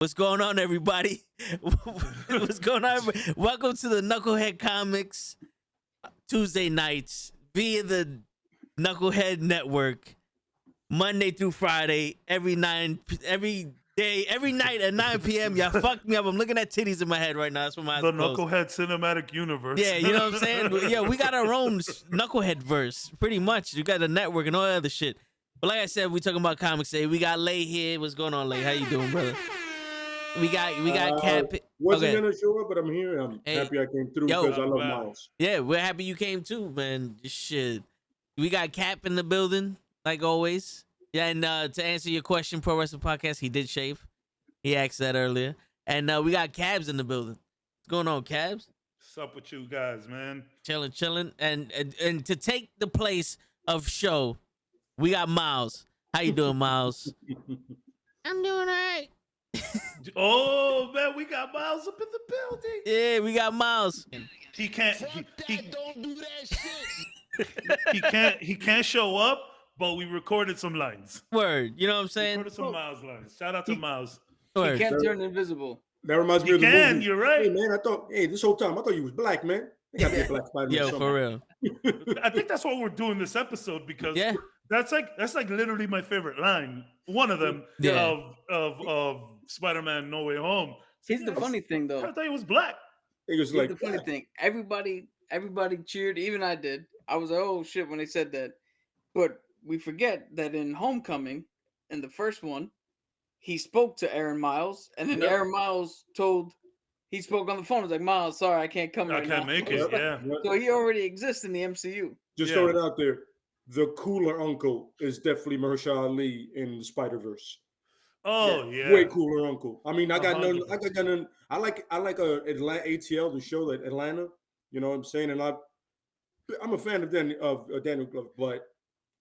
What's going on, everybody? What's going on? Welcome to the Knucklehead Comics Tuesday nights via the Knucklehead Network, Monday through Friday, every night at 9 p.m. Y'all fucked me up. I'm looking at titties in my head right now. That's what my eyes The closed. Knucklehead Cinematic Universe. Yeah, you know what I'm saying? Yeah, we got our own Knucklehead verse, pretty much. You got the network and all that other shit. But like I said, we talking about comics today. We got Lay here. What's going on, Lay? How you doing, brother? We got Cap. Wasn't Okay. gonna show up, but I'm here. I'm happy I came through because I love Miles. Yeah, we're happy you came too, man. Shit. We got Cap in the building, like always. Yeah, and to answer your question, Pro Wrestling Podcast, he did shave. He asked that earlier. And we got Cabs in the building. What's going on, Cabs? What's up with you guys, man? Chilling. And to take the place of Show, we got Miles. How you doing, Miles? I'm doing all right. Oh man, we got Miles up in the building. Yeah, we got Miles. He can't. Don't do that shit. He can't show up. But we recorded some lines. Word. You know what I'm saying? Recorded some Miles lines. Shout out to Miles. Word. He can't turn invisible. That reminds me He of the can. movie. You're right. Hey man, this whole time I thought you was black, man. They gotta be a black Spiderman. Yo, somewhere. for real. I think that's what we're doing this episode because Yeah. that's like literally my favorite line. One of them of Spider-Man No Way Home. Here's the funny thing, though. I thought he was black. It was Here's like the funny thing. Everybody cheered. Even I did. I was like, oh shit, when they said that. But we forget that in Homecoming, in the first one, he spoke to Aaron Miles, and then Aaron Miles he spoke on the phone. He's like, Miles, sorry, I can't come right now. I can't make it. Yeah. So he already exists in the MCU. Just throw it out there. The cooler uncle is definitely Mahershala Ali in the Spider-Verse. Oh yeah. Way cooler uncle. I mean, I got none. I like Atlanta ATL, the show that Atlanta. You know what I'm saying? And I'm a fan of Daniel Glover, but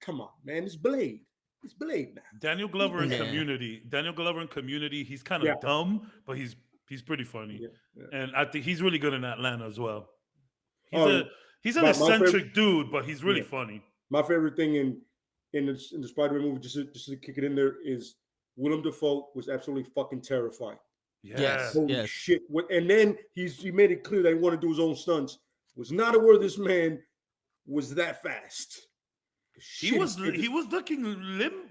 come on, man, it's Blade. It's Blade now. Daniel Glover in Community. He's kind of dumb, but he's pretty funny. And I think he's really good in Atlanta as well. He's an eccentric dude, but he's really funny. My favorite thing in the Spider-Man movie, just to kick it in there, is Willem Dafoe was absolutely fucking terrifying. Yes. Holy shit. And then he made it clear that he wanted to do his own stunts. Was not aware this man was that fast. He was looking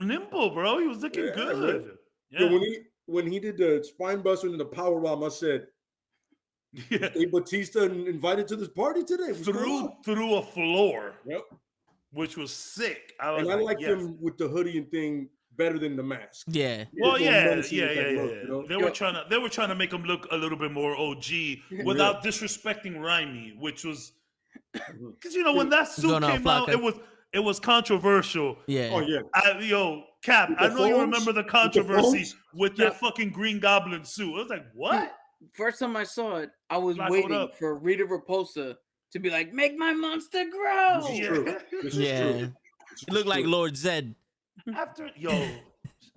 nimble, bro. He was looking good. Yeah. So when he did the spine buster and the power bomb, I said, "Hey, Batista invited to this party today through a floor." Yep. Which was sick. I liked him with the hoodie and thing better than the mask. Yeah. Well, yeah. You know? They were trying to make him look a little bit more OG without disrespecting Raimi, which was because when that suit came out, it was controversial. Yeah. Oh yeah. Cap, I know you remember the controversy with that fucking Green Goblin suit. I was like, what? First time I saw it, I was waiting for Rita Repulsa to be like, make my monster grow. This is true. This is true. He looked like Lord Zed. After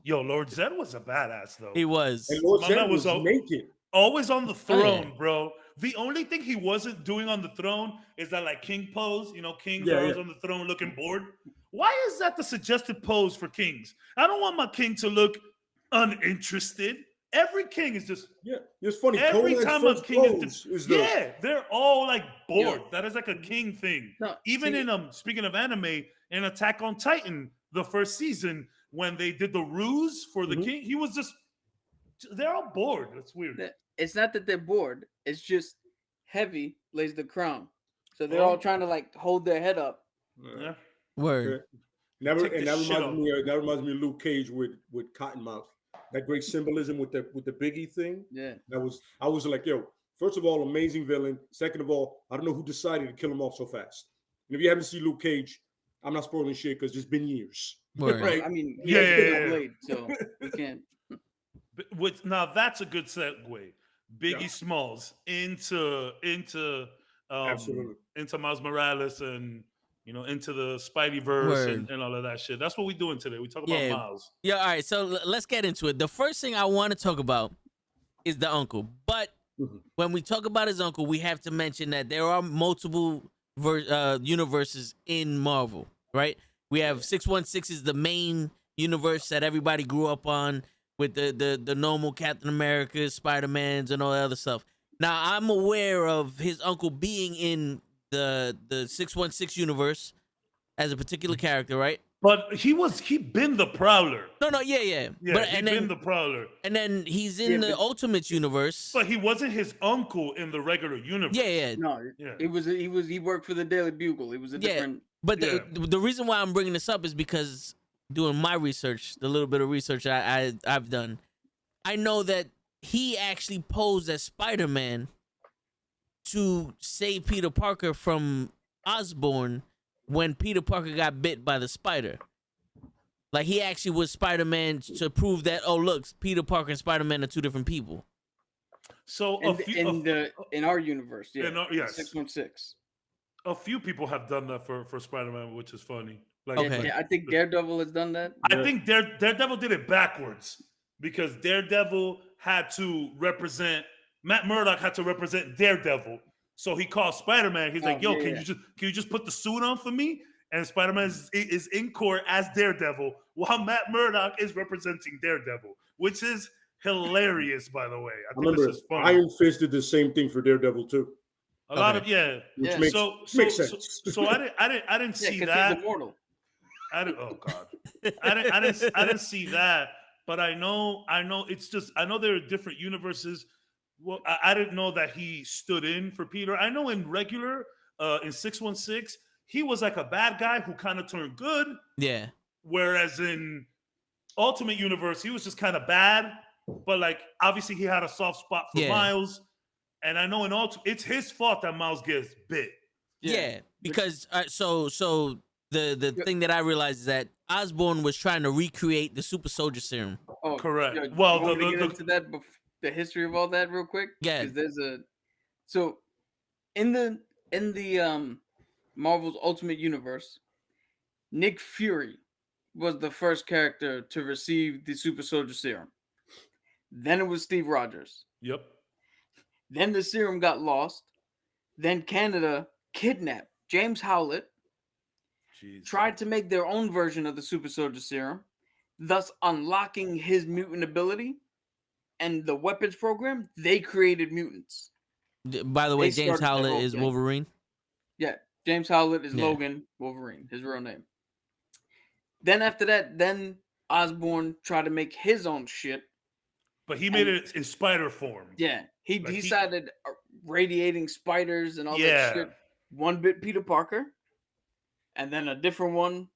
Lord Zed was a badass though. He was. And Lord Zed was naked. Always on the throne, bro. The only thing he wasn't doing on the throne is that like king pose. King goes on the throne looking bored. Why is that the suggested pose for kings? I don't want my king to look uninterested. Every king is just It's funny. Every time a king is they're all like bored. Yeah. That is like a king thing. No, Even in speaking of anime, in Attack on Titan, the first season when they did the ruse for the king, he was just they're all bored. That's weird. It's not that they're bored. It's just Heavy lays the crown, so they're all trying to like hold their head up. Yeah. Word. That reminds me of Luke Cage with Cottonmouth. That great symbolism with the Biggie thing. Yeah. I was like, yo, first of all, amazing villain. Second of all, I don't know who decided to kill him off so fast. And if you haven't seen Luke Cage, I'm not spoiling shit because it's been years. Word. Right. I mean, he has been outlaid, so we can't. Now that's a good segue. Biggie Smalls into Miles Morales and into the Spideyverse and all of that shit. That's what we're doing today. We talk about Miles. Yeah, all right. So let's get into it. The first thing I want to talk about is the uncle. But when we talk about his uncle, we have to mention that there are multiple universes in Marvel, right? We have 616 is the main universe that everybody grew up on, with the normal Captain Americas, Spider-Mans, and all that other stuff. Now I'm aware of his uncle being in the 616 universe as a particular character, right? But he been the Prowler. No, yeah. Yeah, But he been the Prowler. and then he's in the Ultimates universe. But he wasn't his uncle in the regular universe. Yeah. No, Yeah. he worked for the Daily Bugle. He was a different. But the reason why I'm bringing this up is because doing my research, the little bit of research I've done, I know that he actually posed as Spider-Man to save Peter Parker from Osborn when Peter Parker got bit by the spider. Like, he actually was Spider-Man to prove that, oh, look, Peter Parker and Spider-Man are two different people. So in our universe, yes. 616. A few people have done that for Spider-Man, which is funny. Like, Okay. Yeah, I think Daredevil has done that. I think Daredevil did it backwards because Daredevil had to represent Matt Murdock had to represent Daredevil. So he called Spider-Man. He's like, "Yo, can you just put the suit on for me?" And Spider-Man is in court as Daredevil while Matt Murdock is representing Daredevil, which is hilarious, by the way. I think remember this is funny. Iron Fist did the same thing for Daredevil too. A lot of Which makes sense. So I didn't see that. He's immortal. Oh God, I didn't see that. But I know it's just I know there are different universes. Well, I didn't know that he stood in for Peter. I know in regular in 616 he was like a bad guy who kind of turned good. Yeah. Whereas in Ultimate Universe he was just kind of bad, but like obviously he had a soft spot for Miles. And I know in it's his fault that Miles gets bit. Yeah, because so the thing that I realized is that Osborn was trying to recreate the super soldier serum. Oh, correct. Yeah, well, get into that the history of all that real quick. Yeah, there's so in the Marvel's Ultimate Universe, Nick Fury was the first character to receive the super soldier serum. Then it was Steve Rogers. Yep. Then the serum got lost. Then Canada kidnapped James Howlett. Jeez. Tried to make their own version of the super soldier serum, thus unlocking his mutant ability. And the weapons program, they created mutants. By the way, James Howlett is Wolverine. Yeah, James Howlett is Logan Wolverine, his real name. Then after that, Osborn tried to make his own shit. But he made it in spider form. Yeah, he decided radiating spiders and all that shit. One bit Peter Parker, and then a different one.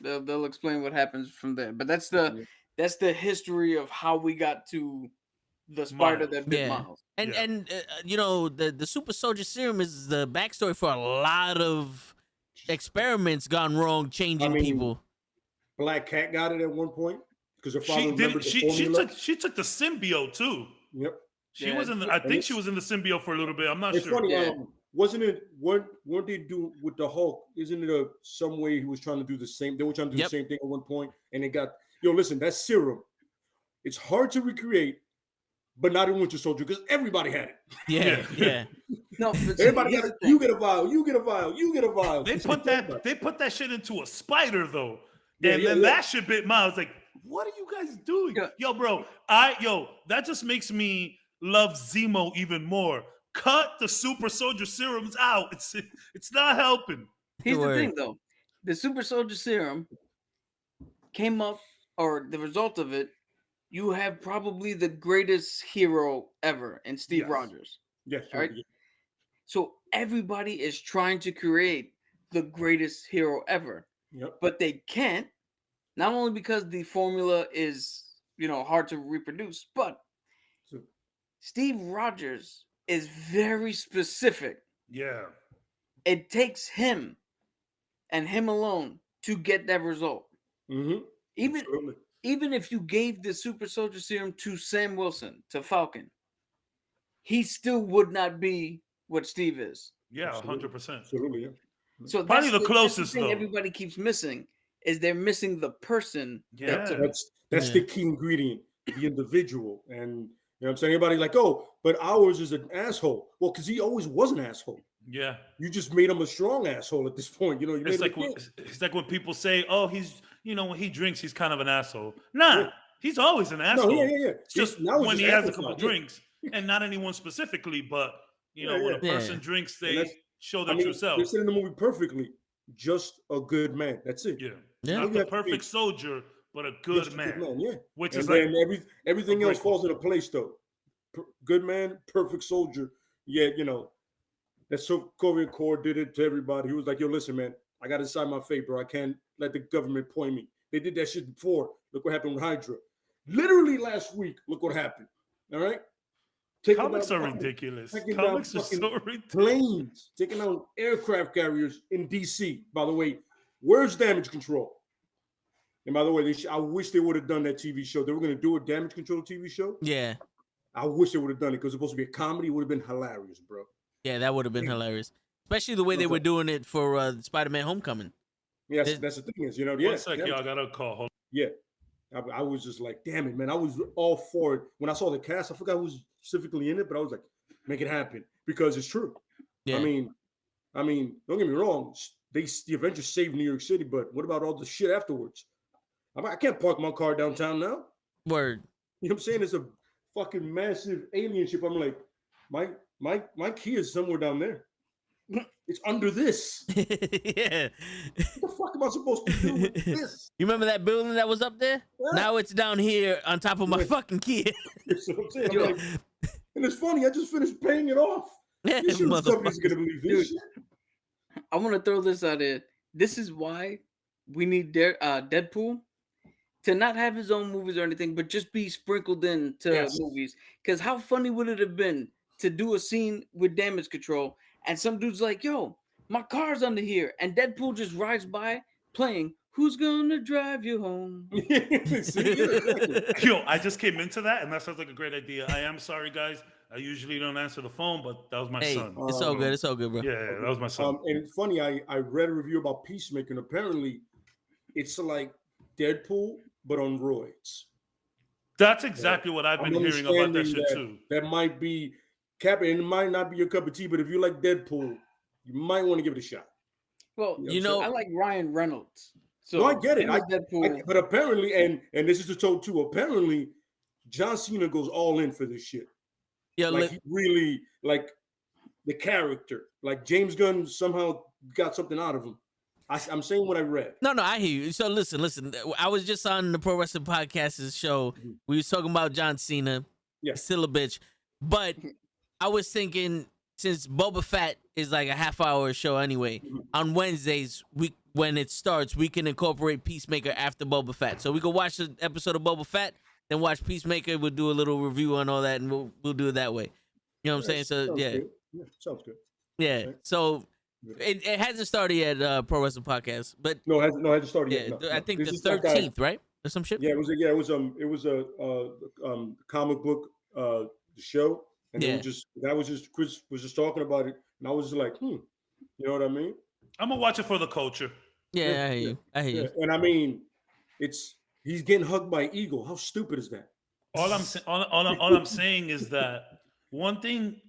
They'll explain what happens from there. But that's the history of how we got to the spider that bit Miles. And you know, the super soldier serum is the backstory for a lot of experiments gone wrong, changing people. Black Cat got it at one point because her father she took the symbiote too. Yep. She was in the, I think she was in the symbiote for a little bit. I'm not sure. Funny, wasn't it? Weren't they do with the Hulk? Isn't it some way he was trying to do the same? They were trying to do the same thing at one point, and it got. Listen, that serum. It's hard to recreate, but not in Winter Soldier because everybody had it. Yeah. No, everybody got it. You get a vial. You get a vial. You get a vial. They put that shit into a spider though, and then that shit bit Miles. Like, what are you guys doing? Yo, bro, that just makes me love Zemo even more. Cut the super soldier serums out. It's not helping. Here's the thing though. The super soldier serum came up, or the result of it, you have probably the greatest hero ever in Steve Rogers. Yes. Right? So everybody is trying to create the greatest hero ever. Yep. But they can't, not only because the formula is, hard to reproduce, but Steve Rogers is very specific. Yeah. It takes him and him alone to get that result. Mm-hmm. Even if you gave the super soldier serum to Sam Wilson, to Falcon, he still would not be what Steve is. Yeah, 100%. Absolutely, yeah. So probably the closest that's the thing everybody keeps missing is they're missing the person. Yeah, that's the key ingredient, the individual. And you know what I'm saying? Everybody like, but ours is an asshole. Well, because he always was an asshole. Yeah. You just made him a strong asshole at this point. It's like when people say, he's, when he drinks, he's kind of an asshole. Nah, He's always an asshole. No, yeah. It's just when he has a couple drinks, and not anyone specifically, but when a person drinks, they show their true self. They said in the movie perfectly, just a good man. That's it. Not the perfect soldier, but a good man. Which is then everything else falls into place, though. Good man, perfect soldier. Yeah, that Soviet Corps did it to everybody. He was like, yo, listen, man, I got to decide my fate, bro. I can't let the government point me. They did that shit before. Look what happened with Hydra. Literally last week, look what happened. All right? Comics are ridiculous. Comics are so ridiculous. Planes, taking out aircraft carriers in D.C. By the way, where's Damage Control? And by the way, I wish they would have done that TV show. They were going to do a Damage Control TV show. Yeah. I wish they would have done it because it's supposed to be a comedy. It would have been hilarious, bro. Yeah, that would have been hilarious. Especially the way they were doing it for Spider-Man Homecoming. Yes, that's the thing is, One second, y'all got a call. Hold on. Yeah. I was just like, damn it, man. I was all for it. When I saw the cast, I forgot who was specifically in it, but I was like, make it happen because it's true. Yeah. I mean, don't get me wrong. The Avengers saved New York City, but what about all the shit afterwards? I can't park my car downtown now. Word. You know what I'm saying? It's a fucking massive alien ship. I'm like, my key is somewhere down there. It's under this. Yeah. What the fuck am I supposed to do with this? You remember that building that was up there? Yeah. Now it's down here on top of my fucking key. That's what I'm saying. I'm like, and it's funny, I just finished paying it off. Yeah, somebody's gonna believe this shit. I want to throw this out there. This is why we need Deadpool to not have his own movies or anything, but just be sprinkled into movies. Because how funny would it have been to do a scene with Damage Control and some dude's like, yo, my car's under here. And Deadpool just rides by playing Who's Gonna Drive You Home? Yo, I just came into that, and that sounds like a great idea. I am sorry, guys. I usually don't answer the phone, but that was my son. It's all good. It's all good, bro. Yeah, that was my son. And it's funny, I read a review about Peacemaker, and apparently it's like Deadpool, but on roids. That's exactly what I've been hearing about that shit, too. That might be... Captain, it might not be your cup of tea, but if you like Deadpool, you might want to give it a shot. Well, I like Ryan Reynolds. So no, I get it. But apparently, and this is the told too, apparently, John Cena goes all in for this shit. Yeah, like he really, like the character. Like James Gunn somehow got something out of him. I'm saying what I read. No, I hear you. So listen. I was just on the Pro Wrestling Podcast's show. Mm-hmm. We was talking about John Cena. Yeah. Still a bitch. But I was thinking, since Boba Fett is like a half-hour show anyway, on Wednesdays, when it starts, we can incorporate Peacemaker after Boba Fett. So we can watch the episode of Boba Fett, then watch Peacemaker. We'll do a little review on all that, and we'll do it that way. You know what I'm saying? So, yeah. Sounds good. Yeah. Okay. So it hasn't started yet, Pro Wrestling Podcast. But no, it hasn't started yet. No. I think the 13th, right? Or some shit? Yeah, it was a comic book show. And Chris was just talking about it, and I was just like, you know what I mean? I'm gonna watch it for the culture. Yeah, I hear you. And I mean, he's getting hugged by Eagle. How stupid is that? All I'm saying is that one thing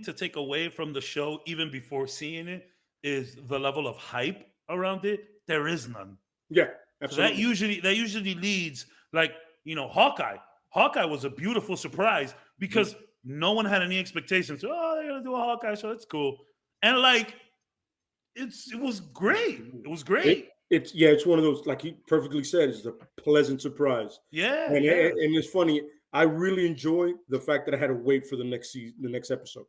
to take away from the show, even before seeing it, is the level of hype around it. There is none. Yeah, absolutely. So that usually leads, like, Hawkeye. Hawkeye was a beautiful surprise because no one had any expectations. Oh, they're gonna do a Hawkeye show. It's cool, and like, it was great. It was great. It's one of those, like he perfectly said, it's a pleasant surprise. Yeah, and it's funny. I really enjoy the fact that I had to wait for the next episode.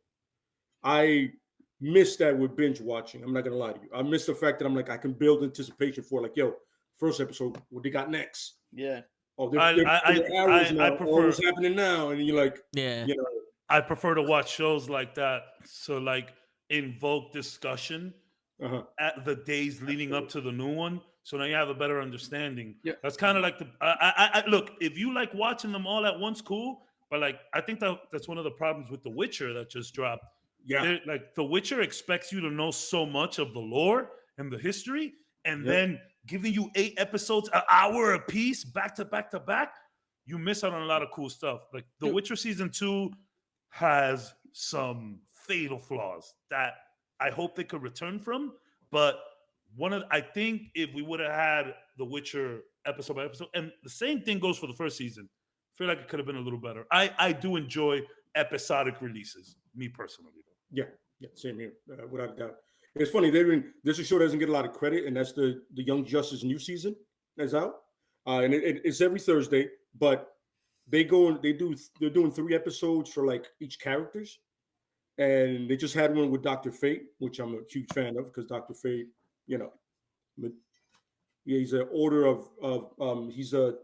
I missed that with binge watching. I'm not gonna lie to you. I missed the fact that I'm like, I can build anticipation for, like, yo, first episode, what they got next? Yeah. Oh, I prefer what's happening now, and you're like, I prefer to watch shows like that. So, like, invoke discussion at the days leading up to the new one. So now you have a better understanding. Yeah. That's kind of like I look, if you like watching them all at once, cool. But like, I think that's one of the problems with The Witcher that just dropped. Yeah. Like, The Witcher expects you to know so much of the lore and the history, and then giving you 8 episodes, an hour a piece, back to back to back, you miss out on a lot of cool stuff. Like, The Witcher season 2 has some fatal flaws that I hope they could return from. But I think if we would have had The Witcher episode by episode. And the same thing goes for the first season. I feel like it could have been a little better. I do enjoy episodic releases, me personally. Yeah, same here, without a doubt. It's funny, this show doesn't get a lot of credit, and that's the Young Justice new season that's out, and it's every Thursday. But they're doing 3 episodes for like each characters, and they just had one with Dr. Fate, which I'm a huge fan of because Dr. Fate, he's an order he's a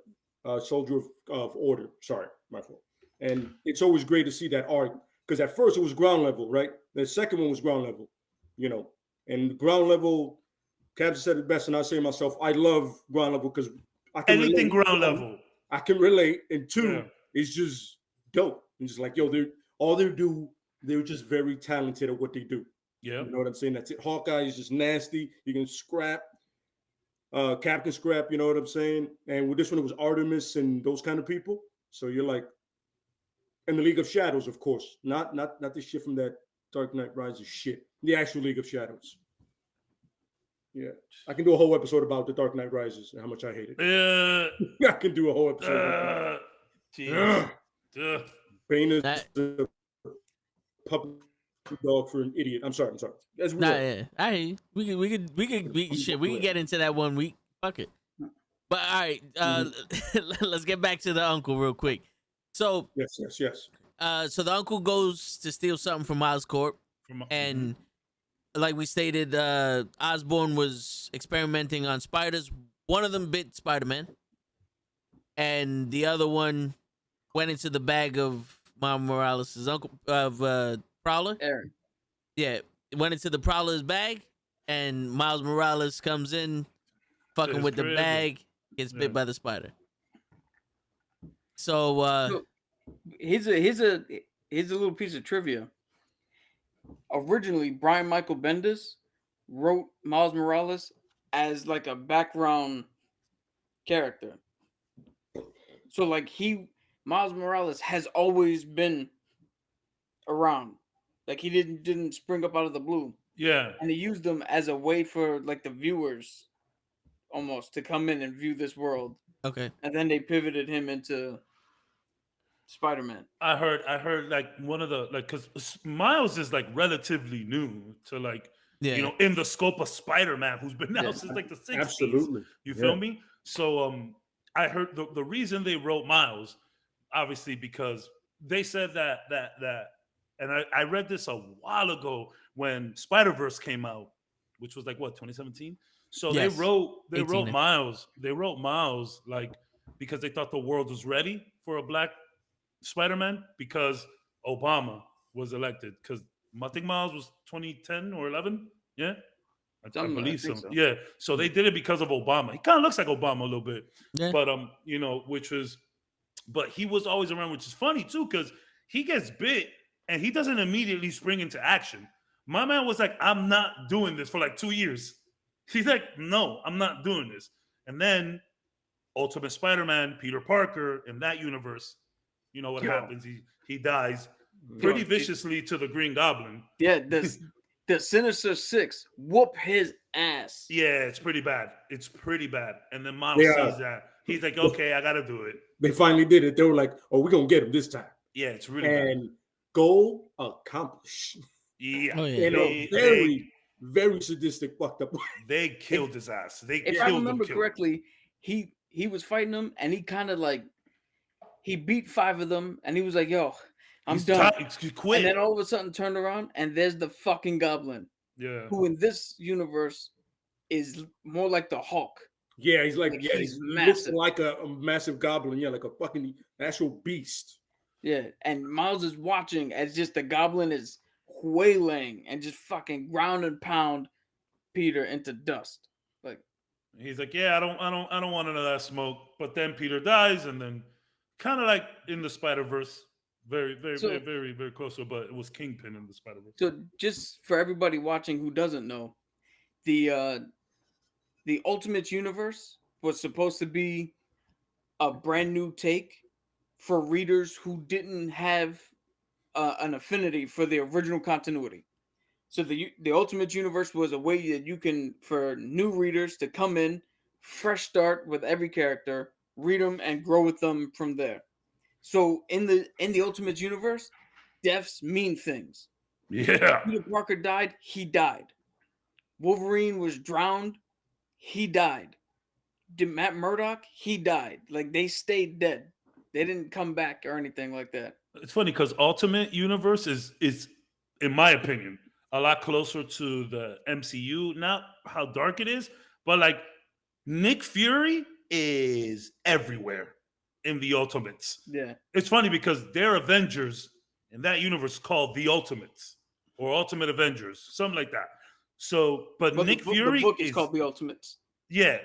soldier of order. Sorry, my fault. And it's always great to see that arc because at first it was ground level, right? The second one was ground level, and ground level. Captain said it best, and I say myself, I love ground level because I can anything ground level. I can relate, and 2, it's just dope. It's just like, they're just very talented at what they do. Yeah, you know what I'm saying? That's it. Hawkeye is just nasty. You can scrap. Captain Scrap, you know what I'm saying? And with this one, it was Artemis and those kind of people. So you're like, and the League of Shadows, of course, not the shit from that Dark Knight Rises shit. The actual League of Shadows. Yeah, I can do a whole episode about the Dark Knight Rises and how much I hate it. I can do a whole episode. Bane is a puppy dog for an idiot. I'm sorry. That's I hear you. We could get into that one week. Fuck it. But all right, let's get back to the uncle real quick. So yes. So the uncle goes to steal something from Oscorp, and like we stated, Osborn was experimenting on spiders. One of them bit Spider-Man, and the other one went into the bag of Miles Morales' uncle of Prowler. Aaron. Yeah, it went into the Prowler's bag, and Miles Morales comes in, fucking with the bag, gets bit by the spider. So here's a little piece of trivia. Originally, Brian Michael Bendis wrote Miles Morales as like a background character. So like Miles Morales has always been around. Like he didn't spring up out of the blue. Yeah. And he used them as a way for like the viewers almost to come in and view this world. Okay. And then they pivoted him into Spider-Man. I heard like one of the because Miles is like relatively new to like in the scope of Spider-Man, who's been out since like the 60s. Absolutely. You feel me? So I heard the reason they wrote Miles, obviously because they said that and I read this a while ago when Spider-Verse came out, which was like what 2017. So they wrote Miles. They wrote Miles like because they thought the world was ready for a black Spider-Man because Obama was elected. Because I think Miles was 2010 or 11. Yeah, I believe so. Yeah, so they did it because of Obama. He kind of looks like Obama a little bit, but but he was always around, which is funny too because he gets bit and he doesn't immediately spring into action. My man was like, "I'm not doing this" for like 2 years. He's like, "No, I'm not doing this." And then Ultimate Spider-Man, Peter Parker, in that universe, you know what happens? He dies pretty viciously to the Green Goblin. Yeah, the Sinister Six whoop his ass. Yeah, it's pretty bad. And then Miles sees that. He's like, okay, I got to do it. They finally did it. They were like, oh, we're going to get him this time. Yeah, it's really bad. Goal accomplished. Yeah. Very, very sadistic, fucked up. They killed his ass. If I remember correctly, he was fighting them, and he kind of like, he beat 5 of them, and he was like, yo, I'm done. He quit. And then all of a sudden turned around, and there's the fucking Goblin. Yeah. Who in this universe is more like the Hulk. Yeah, he's like he's massive. Looks like a massive goblin. Yeah, like a fucking actual beast. Yeah, and Miles is watching as just the Goblin is waylaying and just fucking ground and pound Peter into dust. Like he's like, yeah, I don't want none of that smoke. But then Peter dies, and then kind of like in the Spider-Verse, very close to it, but it was Kingpin in the Spider-Verse. So just for everybody watching who doesn't know, the Ultimate Universe was supposed to be a brand new take for readers who didn't have an affinity for the original continuity. So the Ultimate Universe was a way that you can, for new readers to come in, fresh start with every character, read them and grow with them from there. So in the Ultimate Universe, deaths mean things. Yeah. Peter Parker died, he died. Wolverine was drowned, he died. Matt Murdock, he died. Like, they stayed dead. They didn't come back or anything like that. It's funny because Ultimate Universe is, in my opinion, a lot closer to the MCU. Not how dark it is, but like Nick Fury is everywhere in the Ultimates. Yeah. It's funny because their Avengers in that universe called the Ultimates or Ultimate Avengers, something like that. So, but Nick Fury the book is called The Ultimates. Yeah,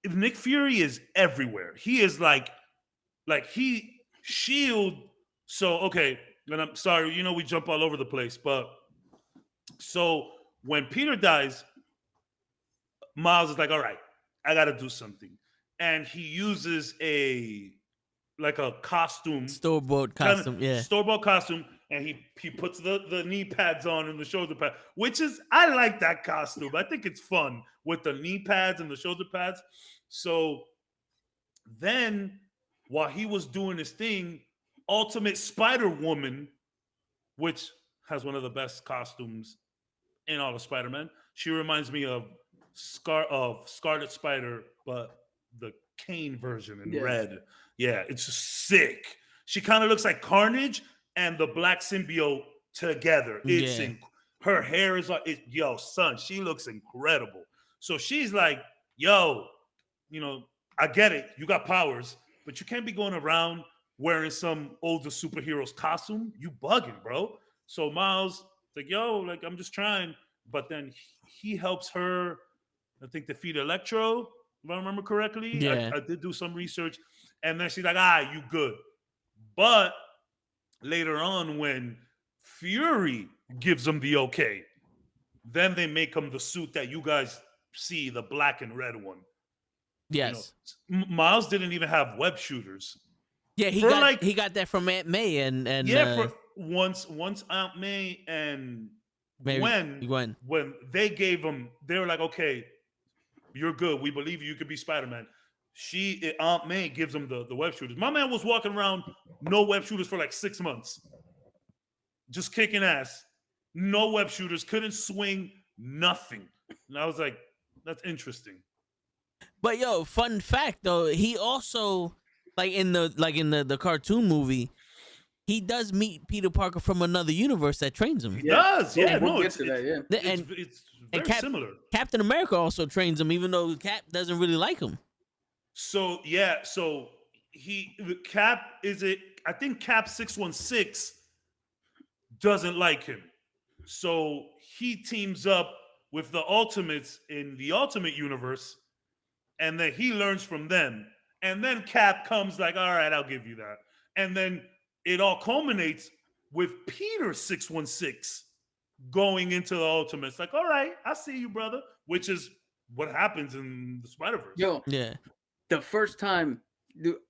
Nick Fury is everywhere. He is like he Shield. So okay, and I'm sorry, we jump all over the place, but so when Peter dies, Miles is like, all right, I got to do something, and he uses a costume, Store-bought costume, store-bought costume, and he puts the knee pads on and the shoulder pad, which is, I like that costume. I think it's fun with the knee pads and the shoulder pads. So then, while he was doing his thing, Ultimate Spider-Woman, which has one of the best costumes in all of Spider-Man, she reminds me of Scarlet Spider, but the Kane version in red. Yeah, it's just sick. She kind of looks like Carnage and the Black Symbiote together. Her hair is like, yo, son, she looks incredible. So she's like, yo, I get it. You got powers, but you can't be going around wearing some older superhero's costume. You bugging, bro. So Miles, like, yo, like, I'm just trying. But then he helps her, I think, defeat Electro, if I remember correctly. Yeah. I did do some research. And then she's like, you good. But later on, when Fury gives him the okay, then they make him the suit that you guys see, the black and red one. Yes. Miles didn't even have web shooters. Yeah, he got that from Aunt May and for once Aunt May and Gwen, when they gave him, they were like, okay, you're good. We believe you could be Spider-Man. Aunt May gives him the web shooters. My man was walking around no web shooters for like 6 months, just kicking ass. No web shooters, couldn't swing, nothing. And I was like, that's interesting. But yo, fun fact though, he also in the cartoon movie, he does meet Peter Parker from another universe that trains him. He does, yeah. It's very similar. Captain America also trains him, even though Cap doesn't really like him. So Cap I think Cap 616 doesn't like him. So he teams up with the Ultimates in the Ultimate Universe, and then he learns from them. And then Cap comes like, all right, I'll give you that. And then it all culminates with Peter 616 going into the Ultimates. Like, all right, I see you, brother. Which is what happens in the Spider-Verse. Yo, yeah. The first time,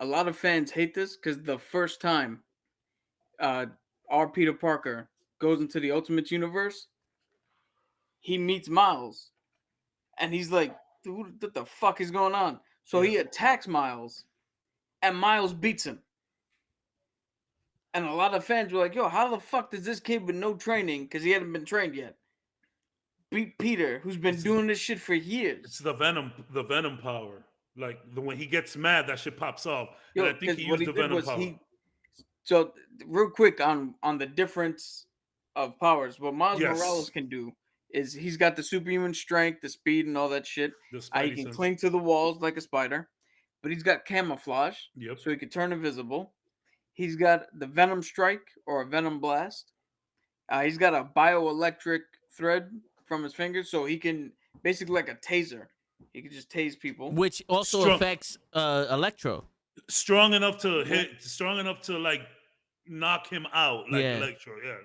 a lot of fans hate this because the first time our Peter Parker goes into the Ultimate Universe, he meets Miles. And he's like, dude, what the fuck is going on? So he attacks Miles, and Miles beats him. And a lot of fans were like, yo, how the fuck does this kid with no training, because he hadn't been trained yet, beat Peter, who's been doing this shit for years? It's the Venom power. Like, when he gets mad, that shit pops off. Yo, and I think he used the Venom power. So, real quick on the difference of powers, what Miles Morales can do is he's got the superhuman strength, the speed, and all that shit. He can cling to the walls like a spider, but he's got camouflage, so he can turn invisible. He's got the Venom Strike or a Venom Blast. He's got a bioelectric thread from his fingers, so he can basically like a taser. He can just tase people, which also affects Electro. Strong enough to hit, strong enough to like knock him out, like Electro. Yeah.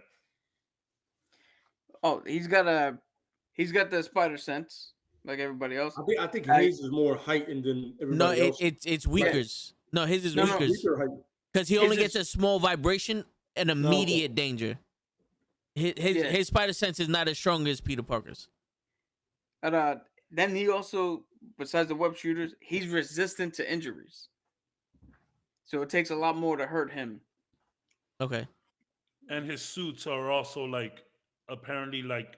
Oh, he's got the spider sense like everybody else. I think his is more heightened than everybody else. No, it's Weaker's. No, his is Weaker's. Because he only gets a small vibration and immediate danger. His spider sense is not as strong as Peter Parker's. And then he also besides the web shooters, he's resistant to injuries. So it takes a lot more to hurt him. Okay. And his suits are also like apparently like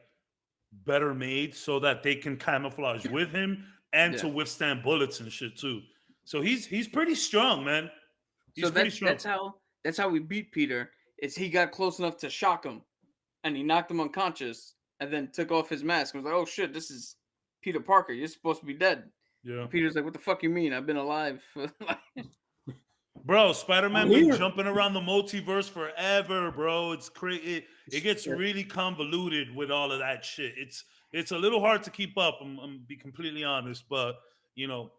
better made so that they can camouflage with him and to withstand bullets and shit too. So he's pretty strong, man. He's pretty strong. That's how we beat Peter. Is he got close enough to shock him, and he knocked him unconscious, and then took off his mask and was like, "Oh shit, this is Peter Parker. You're supposed to be dead." Yeah. And Peter's like, "What the fuck you mean? I've been alive." Bro, Spider-Man been jumping around the multiverse forever, bro. It's crazy. It gets really convoluted with all of that shit. It's a little hard to keep up. I'm be completely honest, but you know,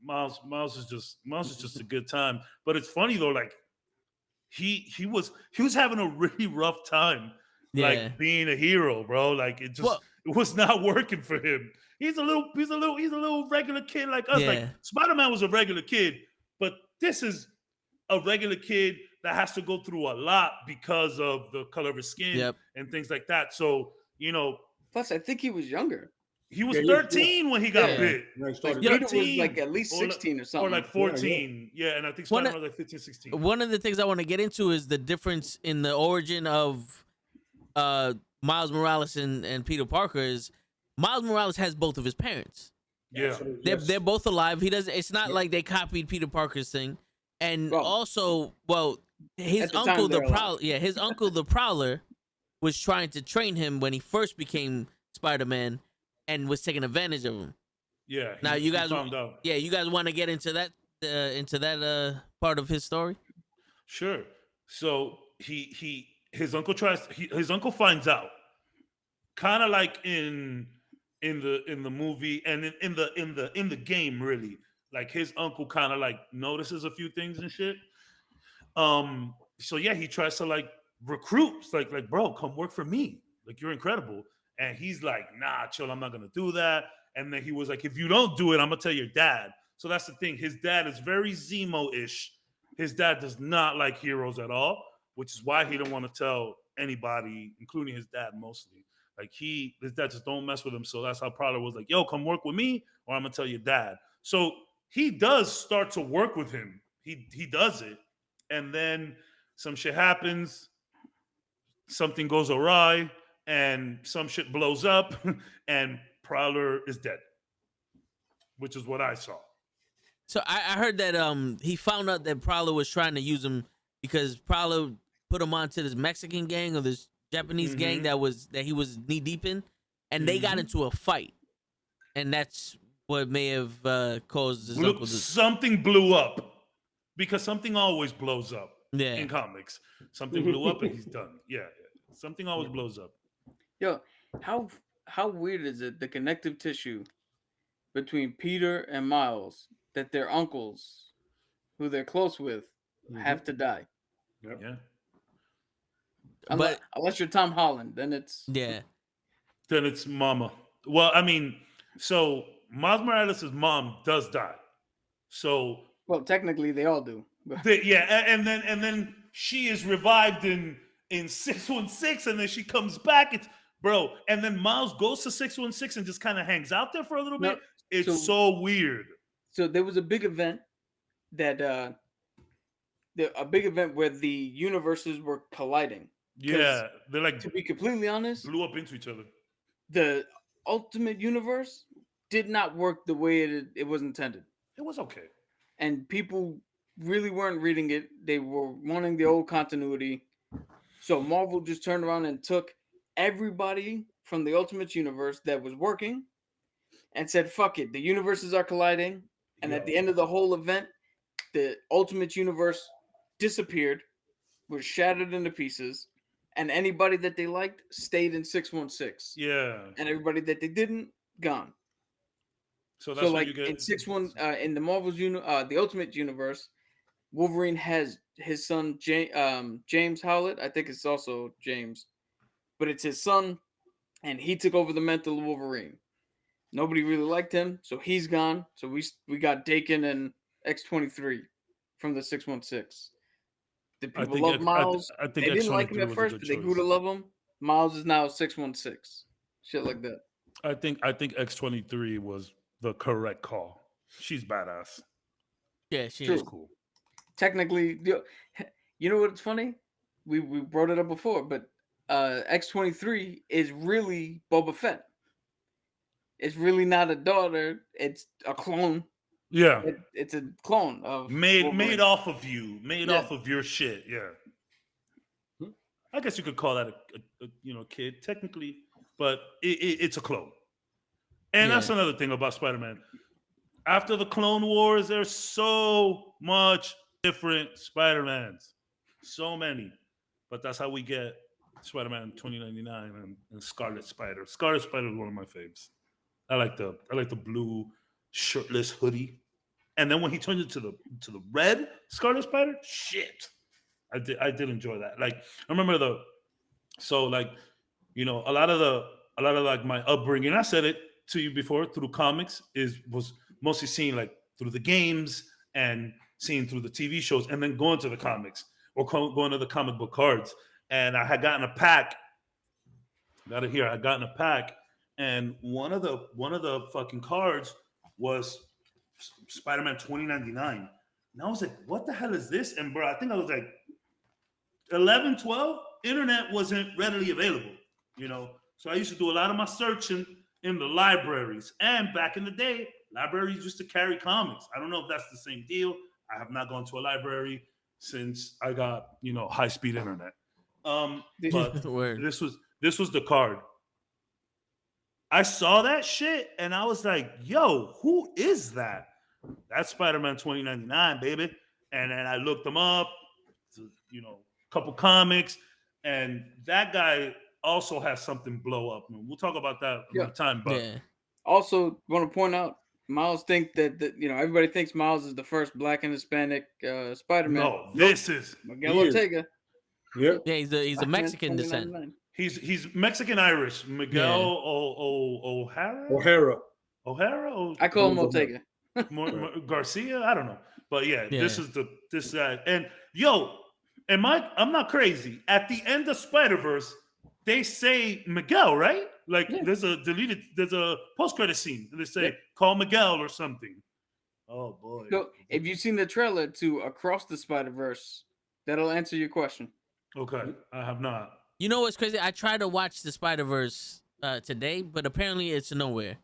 Miles is just a good time. But it's funny though, like he was having a really rough time, like being a hero, bro. Like it was not working for him. He's a little regular kid like us. Like Spider-Man was a regular kid, but this is a regular kid that has to go through a lot because of the color of his skin and things like that. So, you know. Plus, I think he was younger. He was 13 when he got bit. Like Peter was like at least 16 or something. Or like 14. Yeah, and I think Spider-Man was like 15, 16. One of the things I want to get into is the difference in the origin of Miles Morales and Peter Parker is Miles Morales has both of his parents. Yeah. They're both alive. It's not like they copied Peter Parker's thing. And also, his uncle, his uncle, the Prowler, was trying to train him when he first became Spider-Man, and was taking advantage of him. Yeah. Now you guys want to get into that part of his story? Sure. So his uncle finds out, kind of like in the movie and in the game, really. Like his uncle kind of like notices a few things and shit. So yeah, he tries to like recruit. It's like, bro, come work for me. Like you're incredible. And he's like, nah, chill, I'm not gonna do that. And then he was like, if you don't do it, I'm gonna tell your dad. So that's the thing. His dad is very Zemo-ish. His dad does not like heroes at all, which is why he don't want to tell anybody, including his dad mostly. Like his dad just don't mess with him. So that's how Prowler was like, yo, come work with me, or I'm gonna tell your dad. So he does start to work with him. He does it. And then some shit happens. Something goes awry. And some shit blows up. And Prowler is dead. Which is what I saw. So I heard that he found out that Prowler was trying to use him because Prowler put him onto this Mexican gang or this Japanese gang that he was knee deep in. And they got into a fight. And that's what may have caused his uncle to... Something blew up. Because something always blows up in comics. Something blew up and he's done. Yeah. Something always blows up. Yo, how weird is it, the connective tissue between Peter and Miles, that their uncles, who they're close with, have to die? Yep. Yeah. Unless you're Tom Holland, then it's... Yeah. Then it's Mama. Well, I mean, so... Miles Morales' mom does die. So well, technically they all do. And then she is revived in 616 and then she comes back. It's bro, and then Miles goes to 616 and just kind of hangs out there for a little bit. It's so weird. So there was a big event that a big event where the universes were colliding. Yeah, they're like, to be completely honest, blew up into each other. The Ultimate Universe did not work the way it was intended. It was okay. And people really weren't reading it. They were wanting the old continuity. So Marvel just turned around and took everybody from the Ultimate Universe that was working and said, fuck it. The universes are colliding. And at the end of the whole event, the Ultimate Universe disappeared, was shattered into pieces. And anybody that they liked stayed in 616. Yeah. And everybody that they didn't, gone. So that's like you get... in the Marvel's the Ultimate Universe, Wolverine has his son James Howlett. I think it's also James, but it's his son, and he took over the mental Wolverine. Nobody really liked him, so he's gone. So we got Dakin and X-23 from the 616. Did people love Miles? I think they didn't like him at first, but they grew to love him. Miles is now 616. Shit like that. I think X-23 was the correct call. She's badass. Yeah, she True. is. Cool. Technically, you know what's funny? We brought it up before, but X-23 is really Boba Fett. It's really not a daughter. It's a clone. Yeah. It's a clone of Made Wolverine. off of you. Made Yeah. off of your shit. Yeah. I guess you could call that a kid technically, but it's a clone. And that's another thing about Spider-Man. After the Clone Wars, there's so much different Spider-Mans. So many. But that's how we get Spider-Man 2099 and Scarlet Spider. Scarlet Spider is one of my faves. I like the blue shirtless hoodie. And then when he turns into the red Scarlet Spider, shit. I did enjoy that. Like I remember a lot of like my upbringing, I said it to you before, through comics was mostly seeing like through the games and seeing through the TV shows, and then going to the comics or going to the comic book cards. And I had gotten a pack. Got it here. I gotten a pack, and one of the fucking cards was Spider-Man 2099. And I was like, what the hell is this? And bro, I think I was like 11, 12. Internet wasn't readily available, So I used to do a lot of my searching in the libraries. And back in the day, libraries used to carry comics. I don't know if that's the same deal. I have not gone to a library since I got, high-speed internet. But this was the card. I saw that shit and I was like, yo, who is that? That's Spider-Man 2099, baby. And then I looked them up, couple comics, and that guy also has something blow up. We'll talk about that another time. But also want to point out, Miles think that everybody thinks Miles is the first Black and Hispanic Spider-Man. No, this is Miguel Ortega. Yeah, he's a Mexican descent. He's Mexican Irish. Miguel O'Hara. I call him Ortega. Garcia. I don't know, but this and yo. I'm not crazy. At the end of Spider-Verse, they say Miguel, right? Like there's a post-credit scene. And they say, call Miguel or something. Oh boy. So if you've seen the trailer to Across the Spider-Verse, that'll answer your question. Okay. I have not. You know what's crazy? I tried to watch the Spider-Verse today, but apparently it's nowhere.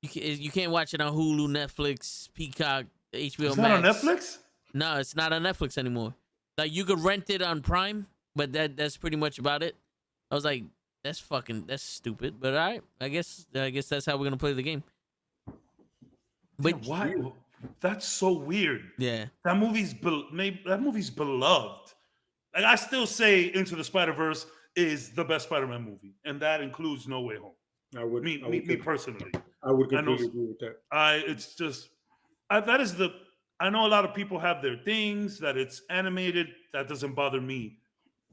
You can't watch it on Hulu, Netflix, Peacock, HBO It's Max. not on Netflix? No, it's not on Netflix anymore. Like you could rent it on Prime, but that's pretty much about it. I was like, that's stupid. But all right, I guess that's how we're gonna play the game. But why? That's so weird. Yeah, that movie's beloved. Like I still say, Into the Spider-Verse is the best Spider-Man movie, and that includes No Way Home. Me personally, I would completely agree with that. I know a lot of people have their things that it's animated. That doesn't bother me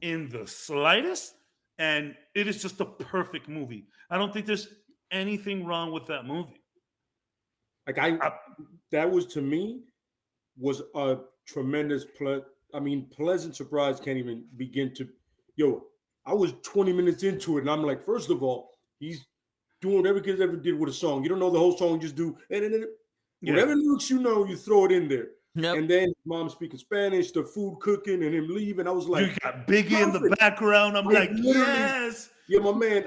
in the slightest. And it is just a perfect movie. I don't think there's anything wrong with that movie. Like that was, to me, was a tremendous pleasant surprise. Can't even begin to. I was 20 minutes into it, and I'm like, first of all, he's doing whatever kids ever did with a song. You don't know the whole song, just do whatever lyrics you throw it in there. Yep. And then mom speaking Spanish, the food cooking, and him leaving. I was like, you got Biggie in the background. I'm like, yes. Yeah, my man,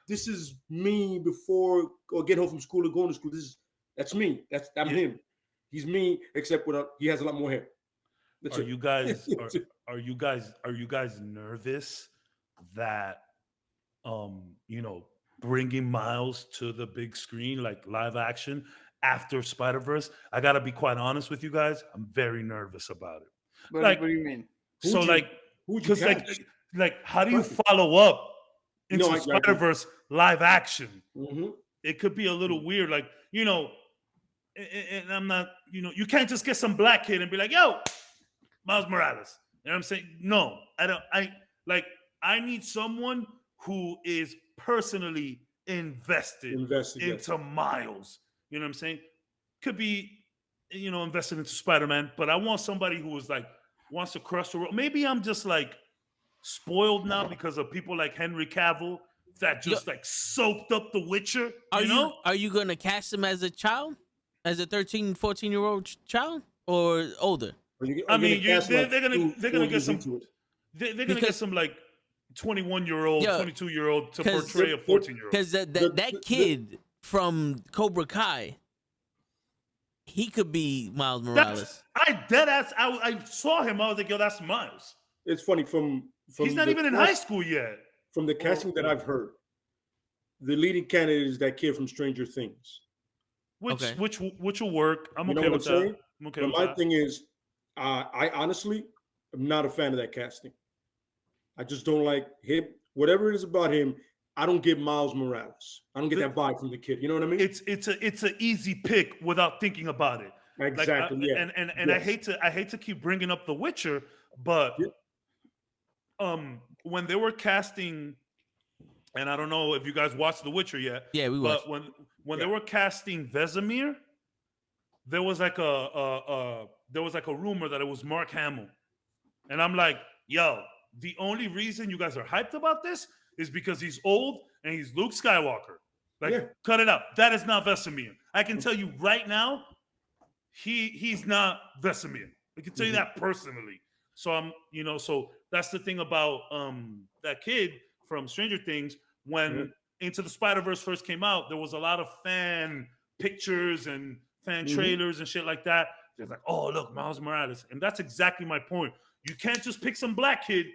this is me before or get home from school or going to school. That's me. I'm him. He's me, except he has a lot more hair. Are you guys nervous that bringing Miles to the big screen, like live action after Spider-Verse? I gotta be quite honest with you guys. I'm very nervous about it. What do you mean? Because how do you follow up into Spider-Verse live action? Mm-hmm. It could be a little weird, and I'm not, you can't just get some black kid and be like, yo, Miles Morales. You know what I'm saying? No, I don't. I need someone who is personally invested into Miles. You know what I'm saying? Could be, invested into Spider-Man, but I want somebody who is wants to crush the world. Maybe I'm just spoiled now because of people like Henry Cavill that just like soaked up The Witcher. Are you know? Are you gonna cast him as a child, as a 13, 14-year-old child, or older? I mean, they're gonna get some. They're gonna get some like 21-year-old, 22-year-old to portray a 14-year-old. Because that kid from Cobra Kai, he could be Miles Morales. I saw him. I was like, yo, that's Miles. It's funny from he's not even in high school yet. From the casting that I've heard, the leading candidate is that kid from Stranger Things. Which will work. I'm okay with that. I'm okay with that. My thing is, I honestly am not a fan of that casting. I just don't like him. Whatever it is about him, I don't get Miles Morales. I don't get that vibe from the kid. You know what I mean? It's an easy pick without thinking about it. Exactly. Like, and I hate to keep bringing up The Witcher, but when they were casting, and I don't know if you guys watched The Witcher yet. Yeah, we watched. But when they were casting Vesemir, there was like a rumor that it was Mark Hamill, and I'm like, yo, the only reason you guys are hyped about this is because he's old and he's Luke Skywalker. Like, cut it up. That is not Vesemir. I can tell you right now, he's not Vesemir. I can tell you that personally. So so that's the thing about that kid from Stranger Things. When Into the Spider-Verse first came out, there was a lot of fan pictures and fan trailers and shit like that. They're like, oh, look, Miles Morales. And that's exactly my point. You can't just pick some black kid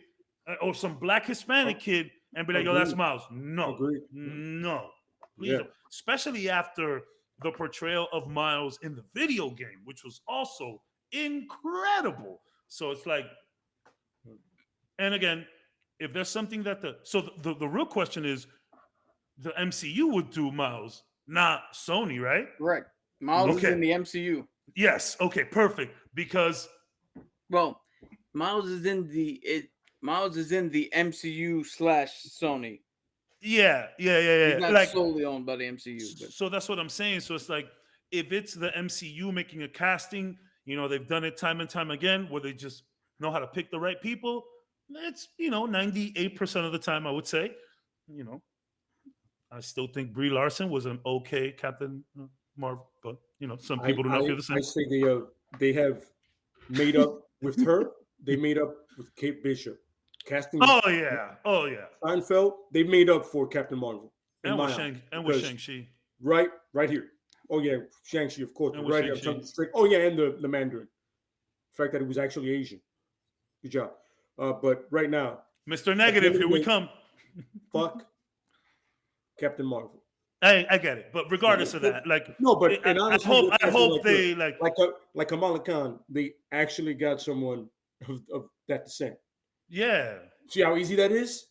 or some black Hispanic kid and be like, yo, that's Miles. No. No. Please don't. Especially after the portrayal of Miles in the video game, which was also incredible. So it's like, and again, if there's something that the real question is, the MCU would do Miles, not Sony, right? Right. Miles is in the MCU. Yes. Okay. Perfect. Because, well, Miles is in the MCU / Sony. Yeah. He's not like solely owned by the MCU. But. So that's what I'm saying. So it's like, if it's the MCU making a casting, they've done it time and time again, where they just know how to pick the right people. It's 98% of the time, I would say. I still think Brie Larson was an okay Captain Marvel, but some people do not feel the same. I say they have made up with her. They made up with Kate Bishop. Casting. Oh yeah. Seinfeld. They made up for Captain Marvel. And with Shang-Chi. Right here. Oh yeah, Shang-Chi, of course. Right here. Oh yeah, and the Mandarin. The fact that it was actually Asian. Good job. But right now, Mr. Negative, here we come. Fuck Captain Marvel. I get it, but regardless of that, like no, but I hope they like Kamala Khan, they actually got someone of that descent. Yeah. See how easy that is?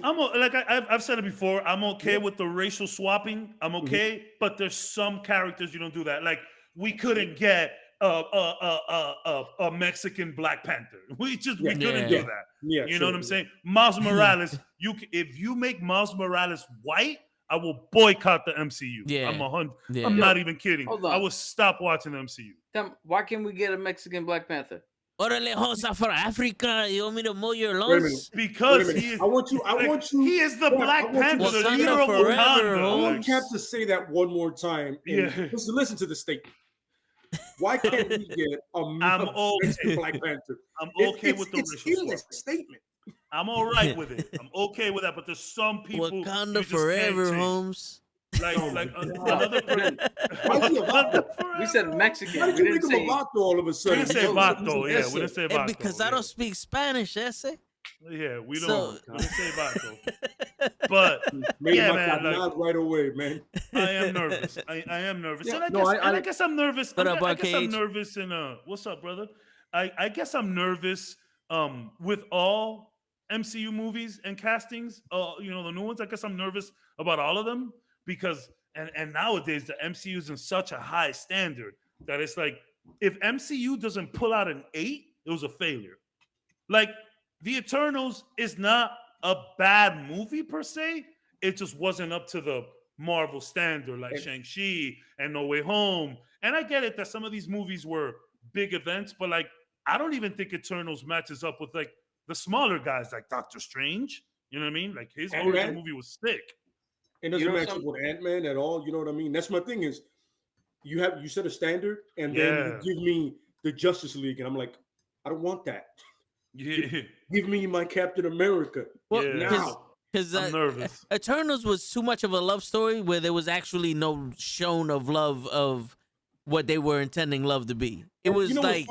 I've said it before. I'm okay with the racial swapping. I'm okay, but there's some characters you don't do that. Like we couldn't get a Mexican Black Panther. We couldn't do that. Yeah, you know what I'm saying? Miles Morales. If you make Miles Morales white, I will boycott the MCU. Yeah, I'm 100. Yeah. I'm not even kidding. I will stop watching the MCU. Why can't we get a Mexican Black Panther? Orale, Josa for Africa. You want me to mow your lawns? Because he is. I want you. He is the Black Panther, the leader of Wakanda. I want Cap to say that one more time. Listen to the statement. Why can't we get a Black Panther? I'm okay with the racial statement. I'm all right with it. I'm okay with that. But there's some people. Wakanda forever, Holmes. Another person. We said Mexican. Why did you make him a Vato all of a sudden? We didn't say Vato. Yeah, we didn't say Vato. Because I don't speak Spanish, ese. Yeah, we don't. We didn't say Vato. But man, right away, man. I am nervous. I am nervous. Yeah, and I guess I'm nervous. I guess I'm nervous. And what's up, brother? I guess I'm nervous. With all MCU movies and castings, the new ones. I guess I'm nervous about all of them. Because and nowadays the MCU is in such a high standard that it's like if MCU doesn't pull out an 8, it was a failure. Like The Eternals is not a bad movie per se. It just wasn't up to the Marvel standard, like Shang-Chi and No Way Home. And I get it that some of these movies were big events, but like I don't even think Eternals matches up with like the smaller guys like Doctor Strange. You know what I mean? Like his Ant-Man? origin movie was sick. It doesn't match up with Ant-Man at all. You know what I mean? That's my thing is you set a standard and then you give me the Justice League and I'm like, I don't want that. Yeah. Give me my Captain America. Well, now. Because I'm nervous. Eternals was too much of a love story where there was actually no shown of love of what they were intending love to be. It was like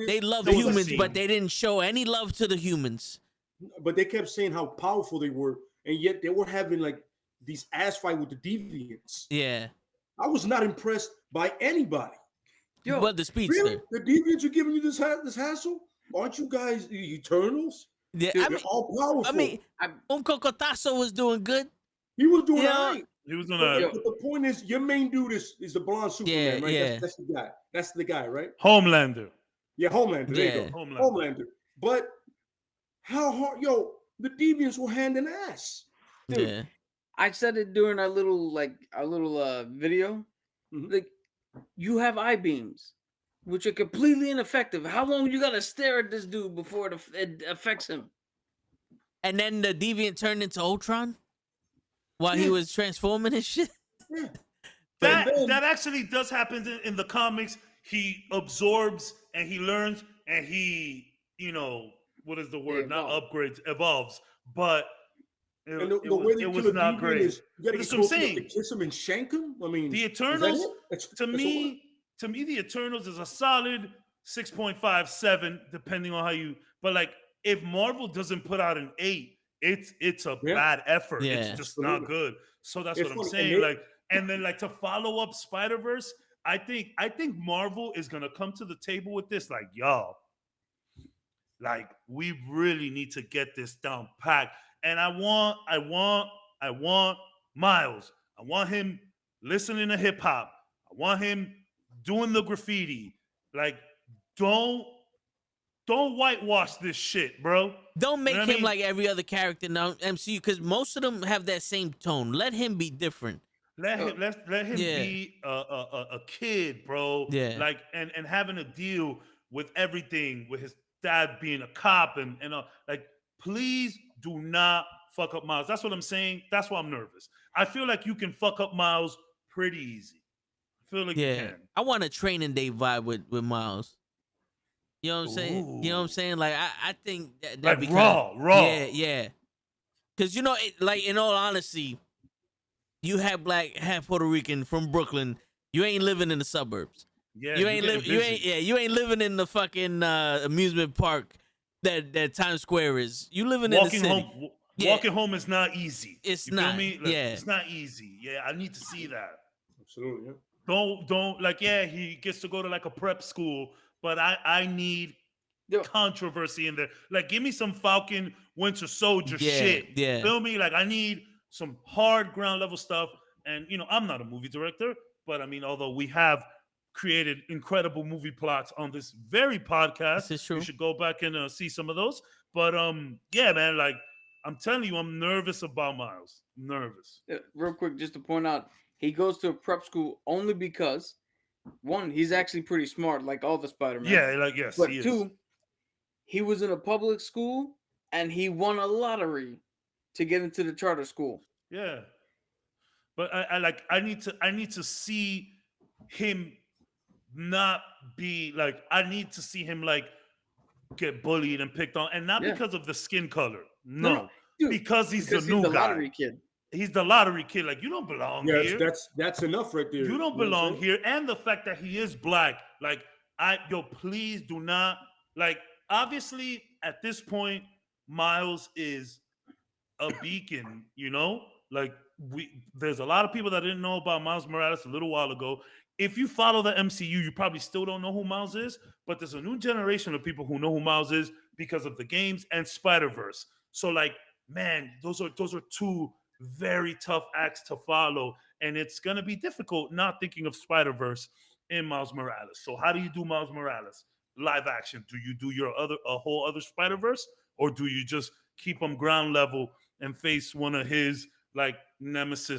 they loved humans, but they didn't show any love to the humans. But they kept saying how powerful they were, and yet they were having like these ass fight with the deviants. Yeah, I was not impressed by anybody. Yo, but the speedster, really? The deviants are giving you this hassle? Aren't you guys the Eternals? Yeah, I mean, all powerful. I mean, Cocotazo was doing good. He was doing all right. He was doing but the point is, your main dude is the blonde Superman, right? Yeah. That's the guy. That's the guy, right? Homelander. Yeah, Homelander. There you go. Homelander. But how hard, the deviants were hand and ass. Dude, yeah. I said it during our little video. Mm-hmm. Like, you have eye beams, which are completely ineffective. How long you gotta stare at this dude before it affects him? And then the deviant turned into Ultron while he was transforming his shit. Yeah. That actually does happen in the comics. He absorbs and he learns and he, what is the word? Not upgrades, evolves. But it was not great. That's what I'm saying. Kiss him and shank him. I mean, the Eternals. To me, the Eternals is a solid 6.57, depending on how you. But like, if Marvel doesn't put out an 8, it's a bad effort. Yeah. It's just not good. So that's what I'm saying. And then to follow up Spider-Verse, I think Marvel is gonna come to the table with this. Like, y'all, we really need to get this down packed. And I want Miles. I want him listening to hip hop. I want him doing the graffiti. Like, don't whitewash this shit, bro. Don't make him like every other character now MCU, because most of them have that same tone. Let him be different. Let him be a kid, bro. Yeah. And having to deal with everything, with his dad being a cop and please do not fuck up Miles. That's what I'm saying. That's why I'm nervous. I feel like you can fuck up Miles pretty easy. I feel like you can. I want a Training Day vibe with Miles. You know what I'm saying? Ooh. You know what I'm saying? Like, I think that'd like be raw. Yeah. Because, in all honesty, you have black, half Puerto Rican from Brooklyn. You ain't living in the suburbs. Yeah, you ain't living in the fucking amusement park that Times Square is. You living in the city. Walking home is not easy. It's you not. Feel me? It's not easy. Yeah, I need to see that. Absolutely. Yeah. Don't he gets to go to a prep school, but I need controversy in there. Like, give me some Falcon Winter Soldier shit. Yeah. Feel me? Like, I need some hard ground level stuff. And I'm not a movie director, but I mean, although we have created incredible movie plots on this very podcast, this is true. You should go back and see some of those. But yeah, man, I'm telling you, I'm nervous about Miles. Nervous. Real quick, just to point out, he goes to a prep school only because, one, he's actually pretty smart, like all the Spider-Man. Yeah, yes. But two, he was in a public school and he won a lottery to get into the charter school. Yeah. But I need to see him not be I need to see him get bullied and picked on, and not because of the skin color. No. Dude, because he's the new guy. Lottery kid. He's the lottery kid. You don't belong here. That's enough right there. You don't belong here. And the fact that he is black. Please do not. Obviously, at this point, Miles is a beacon, there's a lot of people that didn't know about Miles Morales a little while ago. If you follow the MCU, you probably still don't know who Miles is, but there's a new generation of people who know who Miles is because of the games and Spider-Verse. So man, those are two very tough acts to follow, and it's going to be difficult not thinking of Spider-Verse in Miles Morales. So how do you do Miles Morales? Live action. Do you do a whole other Spider-Verse, or do you just keep him ground level and face one of his nemesi?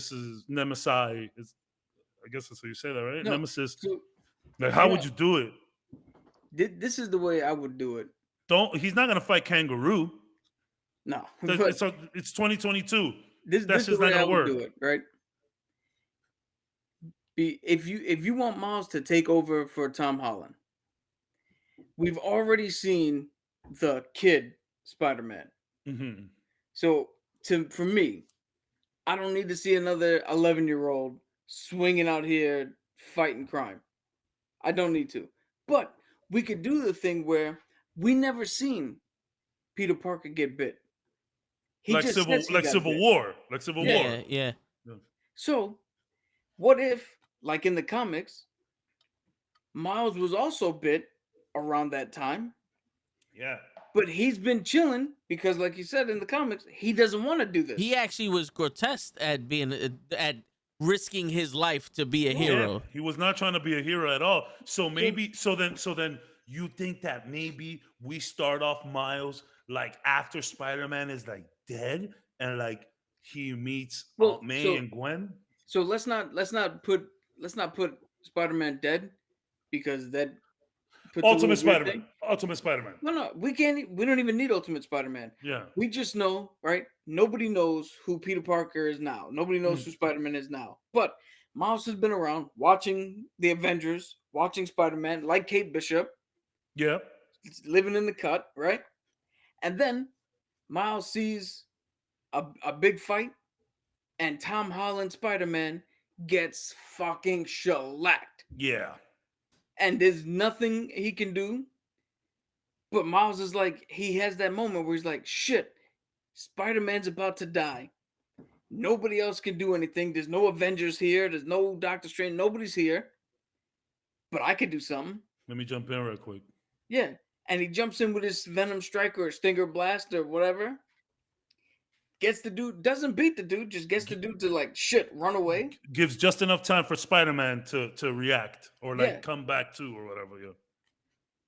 I guess that's how you say that, right? No, Nemesis. So, how would you do it? This is the way I would do it. He's not gonna fight Kangaroo. No, It's 2022. this That's is the just not way I gonna would work. do it, right? If you want Miles to take over for Tom Holland, we've already seen the kid Spider-Man. Mm-hmm. So for me, I don't need to see another 11-year-old swinging out here fighting crime. I don't need to. But we could do the thing where we never seen Peter Parker get bit. He Like just says he got Civil bit. War, like Civil War. Yeah, yeah. So, what if, like in the comics, Miles was also bit around that time, Yeah. but he's been chilling because, like you said in the comics, he doesn't want to do this. He actually was grotesque at being at risking his life to be a hero. He was not trying to be a hero at all. So maybe so then you think that maybe we start off Miles like after Spider-Man is like dead and like he meets Aunt May and Gwen? So let's not put Spider-Man dead because that puts Ultimate Spider-Man. No, we don't even need Ultimate Spider-Man. Yeah. We just know, right? Nobody knows who Peter Parker is now. Nobody knows who Spider-Man is now. But Miles has been around watching the Avengers, watching Spider-Man, like Kate Bishop. Yeah. Living in the cut, right? And then Miles sees a big fight, and Tom Holland Spider-Man gets fucking shellacked. Yeah. And there's nothing he can do. But Miles is like, he has that moment where he's like, shit, Spider-Man's about to die. Nobody else can do anything. There's no Avengers here. There's no Doctor Strange. Nobody's here. But I could do something. Let me jump in real quick. Yeah. And he jumps in with his Venom Strike or Stinger Blast or whatever. Gets the dude, doesn't beat the dude, just gets the dude to like, shit, run away. Gives just enough time for Spider-Man to react or like come back to or whatever. Yeah.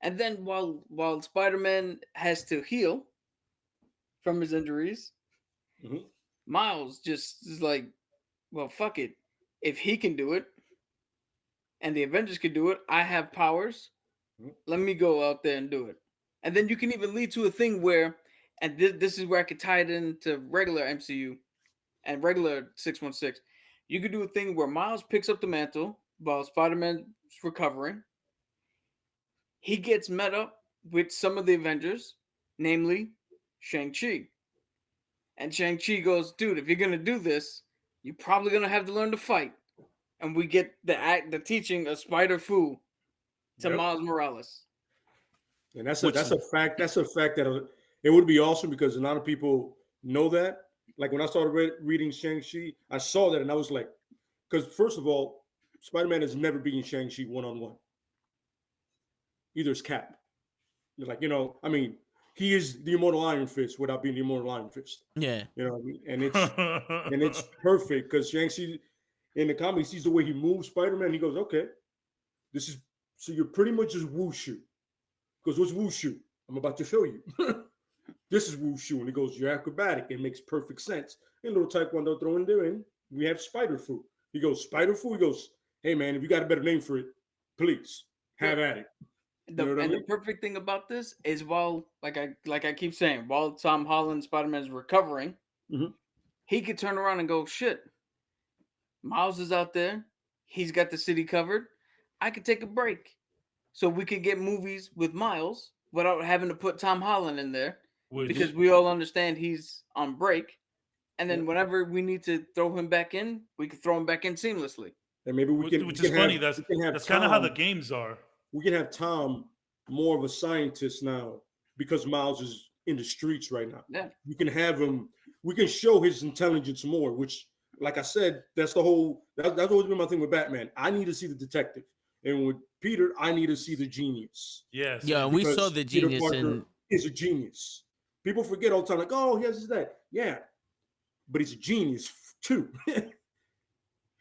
And then while Spider-Man has to heal from his injuries, Miles just is like, well, fuck it. If he can do it and the Avengers can do it, I have powers. Let me go out there and do it. And then you can even lead to a thing where, and this is where I could tie it into regular MCU and regular 616. You could do a thing where Miles picks up the mantle while Spider-Man's recovering. He gets met up with some of the Avengers, namely Shang-Chi. And Shang-Chi goes, dude, if you're going to do this, you're probably going to have to learn to fight. And we get the teaching of Spider-Fu to Miles Morales. And that's a fact. That's a fact that it would be awesome because a lot of people know that. Like when I started reading Shang-Chi, I saw that and I was like, because first of all, Spider-Man has never beaten Shang-Chi one-on-one. Either is Cap. Like, I mean, he is the Immortal Iron Fist without being the Immortal Iron Fist. Yeah. You know what I mean? And it's perfect because Shang-Chi in the comics sees the way he moves Spider-Man. He goes, okay, so you're pretty much just wushu. Because what's wushu? I'm about to show you. This is wushu. And he goes, you're acrobatic. It makes perfect sense. And little Taekwondo throw in there, and we have Spider-Fu. He goes, Spider-Fu? He goes, hey, man, if you got a better name for it, please have at it. The perfect thing about this is while, like I keep saying, while Tom Holland Spider-Man is recovering, he could turn around and go, shit, Miles is out there. He's got the city covered. I could take a break. So we could get movies with Miles without having to put Tom Holland in there because we all understand he's on break. And then whenever we need to throw him back in, we can throw him back in seamlessly. And maybe we can. Which is funny. That's kind of how the games are. We can have Tom more of a scientist now because Miles is in the streets right now. Yeah. We can have him. We can show his intelligence more. Which, like I said, that's always been my thing with Batman. I need to see the detective. And with Peter, I need to see the genius. Yes. Yeah, we saw the genius is a genius. People forget all the time, like, oh, he has that. Yeah. But he's a genius too.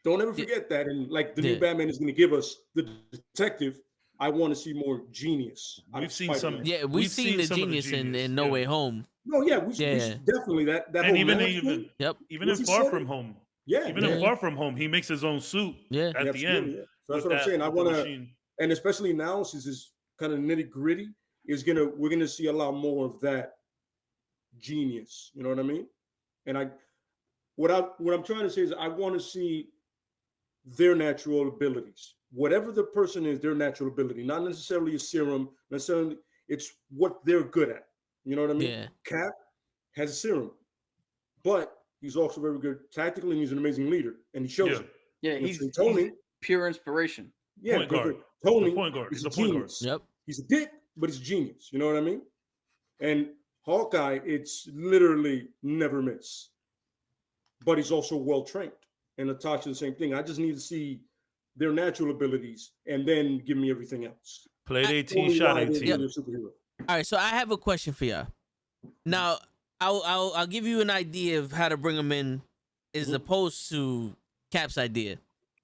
Don't ever forget that. And like the new Batman is going to give us the detective. I want to see more genius. We've seen some. Yeah, we've seen the genius in No Way Home. No, yeah, we definitely that. And even in Far From Home. Yeah, even in Far From Home, he makes his own suit. Yeah, at the end. Yeah. So that's what I'm saying. I want to, and especially now since it's kind of nitty gritty, we're gonna see a lot more of that genius. You know what I mean? And what I'm trying to say is I want to see their natural abilities. Whatever the person is, their natural ability, not necessarily a serum, necessarily it's what they're good at. You know what I mean? Yeah. Cap has a serum, but he's also very good tactically, and he's an amazing leader, and he shows it. Yeah, he's Tony, pure inspiration. Yeah, point guard. Tony, point guard. He's a a point guard. genius. Yep. He's a dick, but he's a genius. You know what I mean? And Hawkeye, it's literally never miss. But he's also well trained. And Natasha, the same thing. I just need to see their natural abilities and then give me everything else. Played 18, shot 18. Yep. All right, so I have a question for y'all. Now, I'll give you an idea of how to bring them in, as opposed to Cap's idea.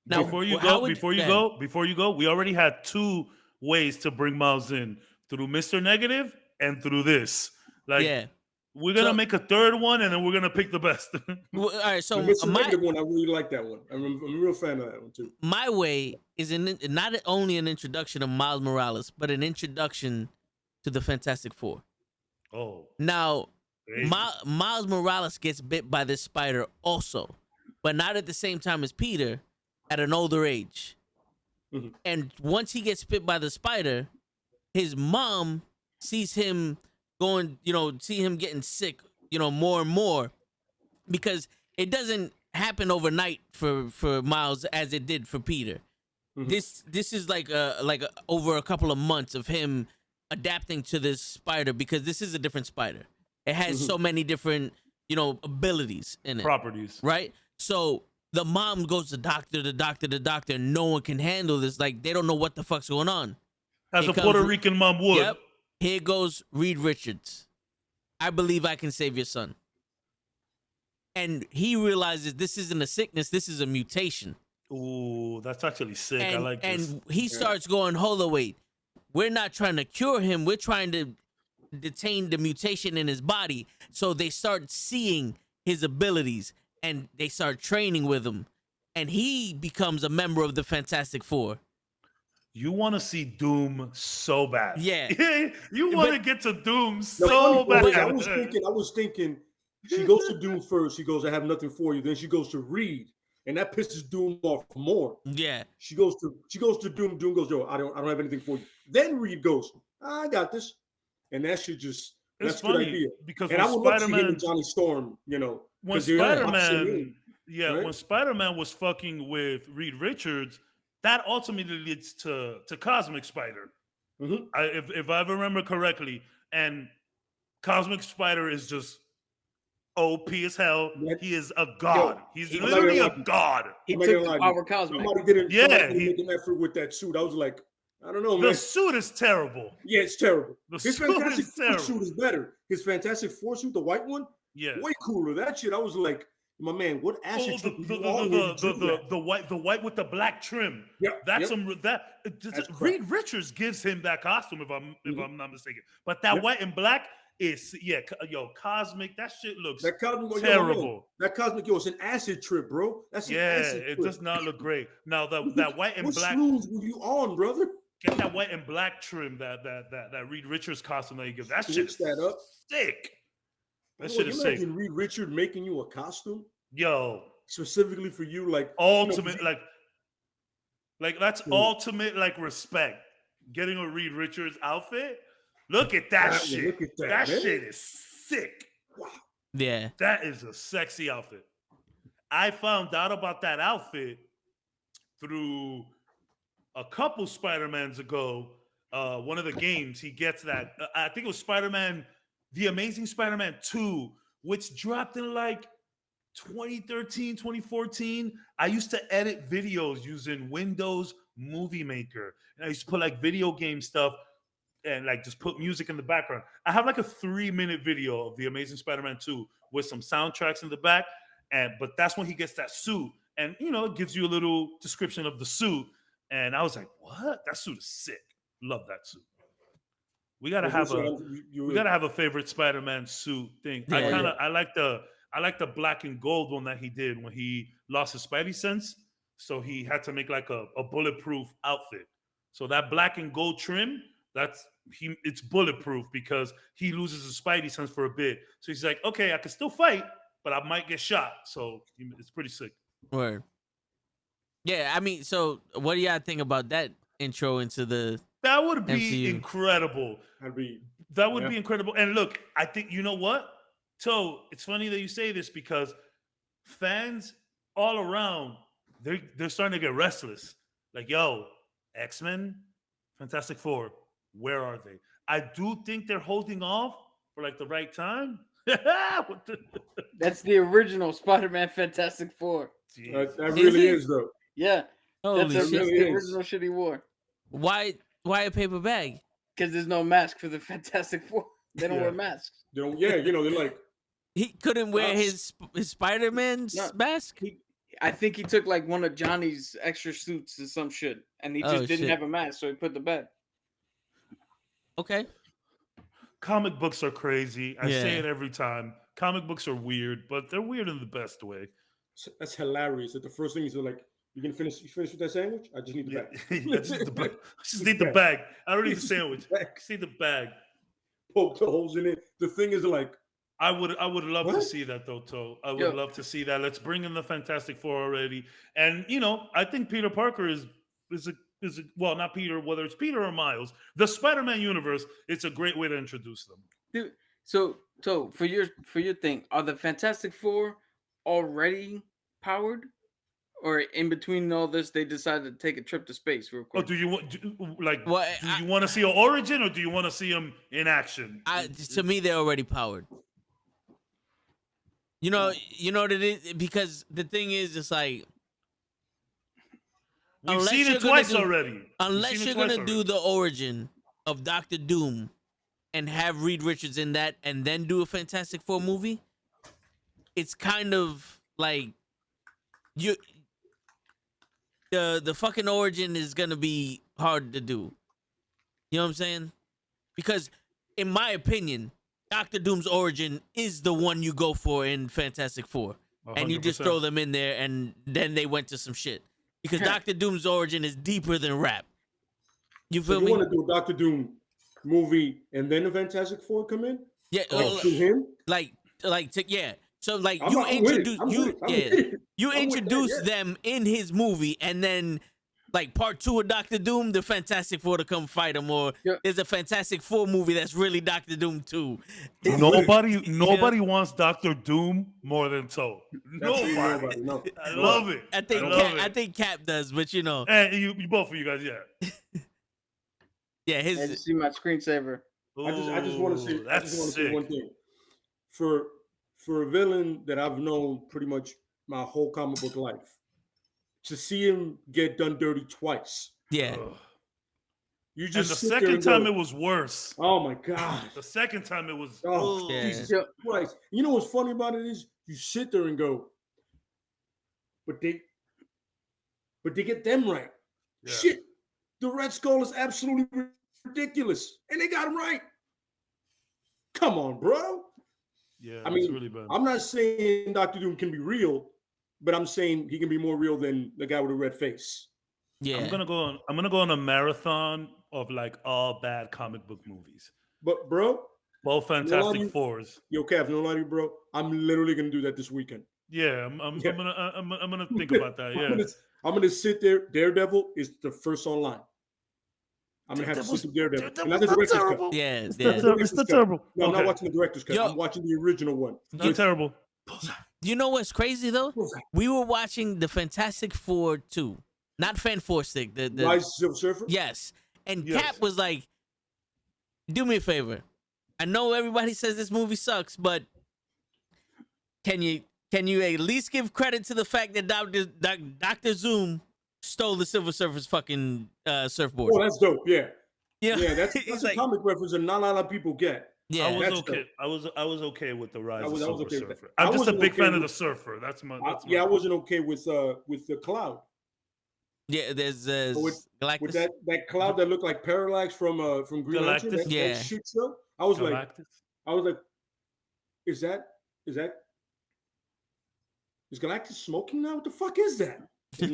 Now, before you go, we already had 2 ways to bring Miles in, through Mr. Negative and through this. Like, we're gonna make a third one, and then we're gonna pick the best. All right, so the Negative one, I really like that one. I'm a real fan of that one too. My way is not only an introduction of Miles Morales, but an introduction to the Fantastic Four. Oh, now Miles Morales gets bit by this spider also, but not at the same time as Peter, at an older age. Mm-hmm. And once he gets bit by the spider, his mom sees him going, see him getting sick, more and more, because it doesn't happen overnight for Miles as it did for Peter. Mm-hmm. This is like over a couple of months of him adapting to this spider, because this is a different spider. It has so many different, abilities in it. Properties. Right? So the mom goes to the doctor, and no one can handle this. Like, they don't know what the fuck's going on. As a Puerto Rican mom would. Yep. Here goes Reed Richards. I believe I can save your son. And he realizes this isn't a sickness, this is a mutation. Ooh, that's actually sick. I like this. And he starts going, hold on, wait. We're not trying to cure him. We're trying to detain the mutation in his body. So they start seeing his abilities, and they start training with him. And he becomes a member of the Fantastic Four. You want to see Doom so bad. Yeah. You want to get to Doom so bad. I was thinking, she goes to Doom first. She goes, I have nothing for you. Then she goes to Reed, and that pisses Doom off more. Yeah. She goes to Doom. Doom goes, yo, I don't have anything for you. Then Reed goes, I got this. And that shit just, that's a good idea. Because and I would love to see him Spider-Man and Johnny Storm, when Spider-Man, when Spider-Man was fucking with Reed Richards, that ultimately leads to Cosmic Spider. Mm-hmm. If I remember correctly. And Cosmic Spider is just OP as hell. He is a god. He's literally a god. He took the power Cosmic. Somebody didn't make an effort with that suit. I was like, I don't know, man. The suit is terrible. Yeah, it's terrible. His Fantastic Four suit is better. His Fantastic Four suit, the white one, way cooler. That shit, I was like, my man, what acid trip the white with the black trim. Yeah, Reed Richards gives him that costume, if I'm not mistaken. But that white and black is Cosmic. That shit looks terrible. That Cosmic, it's an acid trip, bro. That's an acid trip. It does not look great. Now that white and black. What shoes were you on, brother? Get that white and black trim, that Reed Richards costume that he gives. That shit is sick. That shit is sick. Imagine Reed Richards making you a costume, specifically for you, like ultimate, like that's ultimate, like respect. Getting a Reed Richards outfit. Look at that shit. Look at that shit is sick. Wow. Yeah, that is a sexy outfit. I found out about that outfit through a couple Spider-Mans ago. One of the games, he gets that. I think it was Spider-Man, The Amazing Spider-Man 2, which dropped in like 2013, 2014. I used to edit videos using Windows Movie Maker. And I used to put like video game stuff and like just put music in the background. I have like a 3-minute video of The Amazing Spider-Man 2 with some soundtracks in the back. But that's when he gets that suit. And, it gives you a little description of the suit. And I was like, what? That suit is sick. Love that suit. We gotta have a favorite Spider-Man suit thing. Yeah, I like the black and gold one that he did when he lost his Spidey sense. So he had to make like a bulletproof outfit. So that black and gold trim it's bulletproof because he loses his Spidey sense for a bit. So he's like, okay, I can still fight, but I might get shot. So it's pretty sick. Word. Yeah, I mean, so what do y'all think about that intro into the? That would be MCU? incredible. That would be incredible. And look, I think you know what? So it's funny that you say this because fans all around they're starting to get restless. Like, yo, X-Men, Fantastic Four, where are they? I do think they're holding off for like the right time. That's the original Spider-Man Fantastic Four. That really is though. Yeah. Holy that's shit. the original shit he wore. Why a paper bag? Because there's no mask for the Fantastic Four. They don't wear masks. They don't. Yeah, they're like. He couldn't wear his Spider-Man mask. I think he took like one of Johnny's extra suits or some shit, and he just didn't have a mask, so he put the bag. Okay. Comic books are crazy. I say it every time. Comic books are weird, but they're weird in the best way. That's hilarious. That the first thing is like, you finish with that sandwich? I just need the bag. I just need the bag. I don't need the sandwich. I just need the bag. Poke the holes in it. The thing is like, I would love to see that though, Toe. I would love to see that. Let's bring in the Fantastic Four already. And I think Peter Parker is well, not Peter, whether it's Peter or Miles, the Spider-Man universe, it's a great way to introduce them. Dude, so for your thing, are the Fantastic Four already powered? Or in between all this, they decided to take a trip to space real quick? Oh, do you want to see an origin, or do you want to see them in action? To me, they're already powered. You know what it is? Because the thing is, it's like we've seen it twice already. Unless you're gonna do the origin of Doctor Doom and have Reed Richards in that, and then do a Fantastic Four movie, it's kind of like the fucking origin is gonna be hard to do. You know what I'm saying? Because in my opinion, Doctor Doom's origin is the one you go for in Fantastic Four. 100%. And you just throw them in there, and then they went to some shit. Because Doctor Doom's origin is deeper than rap. You feel me? You want to do a Doctor Doom movie and then the Fantastic Four come in? Yeah, to him? So like you introduce them in his movie, and then like part 2 of Doctor Doom, the Fantastic Four to come fight him, or there's a Fantastic Four movie that's really Doctor Doom 2. Nobody wants Doctor Doom more than Toe. Nobody. No. I love it. I think Cap does, but And you both of you guys, yeah. I just see my screensaver. I just want to say one thing. For a villain that I've known pretty much my whole comic book life, to see him get done dirty twice. Yeah. You just and the second time it was worse. Oh my God. The second time it was Jesus Christ. You know what's funny about it is you sit there and go, but they get them right. Yeah. Shit. The Red Skull is absolutely ridiculous. And they got him right. Come on, bro. Yeah, I mean, really bad. I'm not saying Dr. Doom can be real, but I'm saying he can be more real than the guy with a red face. Yeah, I'm gonna go on a marathon of like all bad comic book movies. But bro, both Fantastic Fours. Yo, Cav, no lie to you, bro. I'm literally gonna do that this weekend. Yeah, I'm gonna think about that. Yeah, I'm gonna sit there. Daredevil is the first online. I'm gonna have to sit through Daredevil. Not the director's cut. Yeah, it's the terrible. No, I'm not watching the director's cut. I'm watching the original one. Not terrible. You know what's crazy though? We were watching the Fantastic Four 2, not Fantastic. The Rise of Silver Surfer. Yes, and Cap was like, "Do me a favor. I know everybody says this movie sucks, but can you at least give credit to the fact that Dr. Zoom stole the Silver Surfer's fucking surfboard?" Oh, that's dope. Yeah. Yeah, that's a comic reference that not a lot of people get. Yeah, I was okay. Dope. I was okay with the Rise of Silver Surfer. I I'm just a big fan of the Surfer. I wasn't okay with the Cloud. Yeah, there's with Galactus. With that cloud that looked like Parallax from Green Lantern. That shit show. I was like, is Galactus smoking now? What the fuck is that? I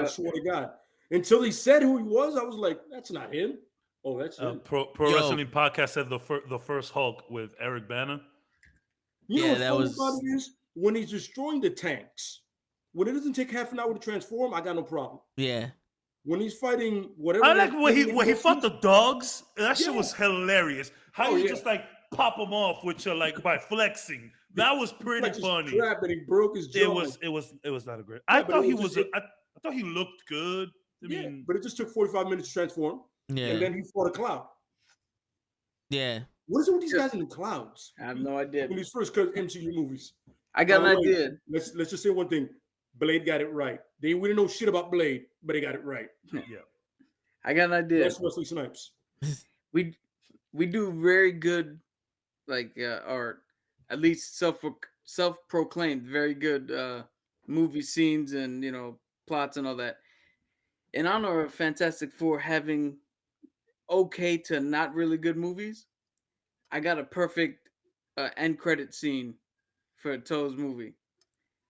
swear to God. Until he said who he was, I was like, that's not him. Oh, that's it. Pro Yo. Wrestling Podcast said the first Hulk with Eric Bana. You know Yeah, what's that funny was- about it is when he's destroying the tanks, when it doesn't take half an hour to transform, I got no problem. Yeah. When he's fighting whatever, I like that when thing he fought the dogs. That shit Yeah. was hilarious. How Oh, you yeah. just like pop them off with your like by flexing. That was pretty like, just funny. crap and he broke his jaw. It was not a great. Yeah, I but thought it he was was. just- I thought he looked good. I yeah, mean, but it just took 45 minutes to transform, Yeah. and then he fought a cloud. Yeah. What is it with these guys in the clouds? I have no idea. In these first MCU movies, I got By an the way, idea. let's just say one thing: Blade got it right. We didn't know shit about Blade, but he got it right. I got an idea. That's Wesley Snipes. We do very good, like or at least self-proclaimed very good movie scenes and plots and all that. In honor of Fantastic Four having okay to not really good movies, I got a perfect end credit scene for Toe's movie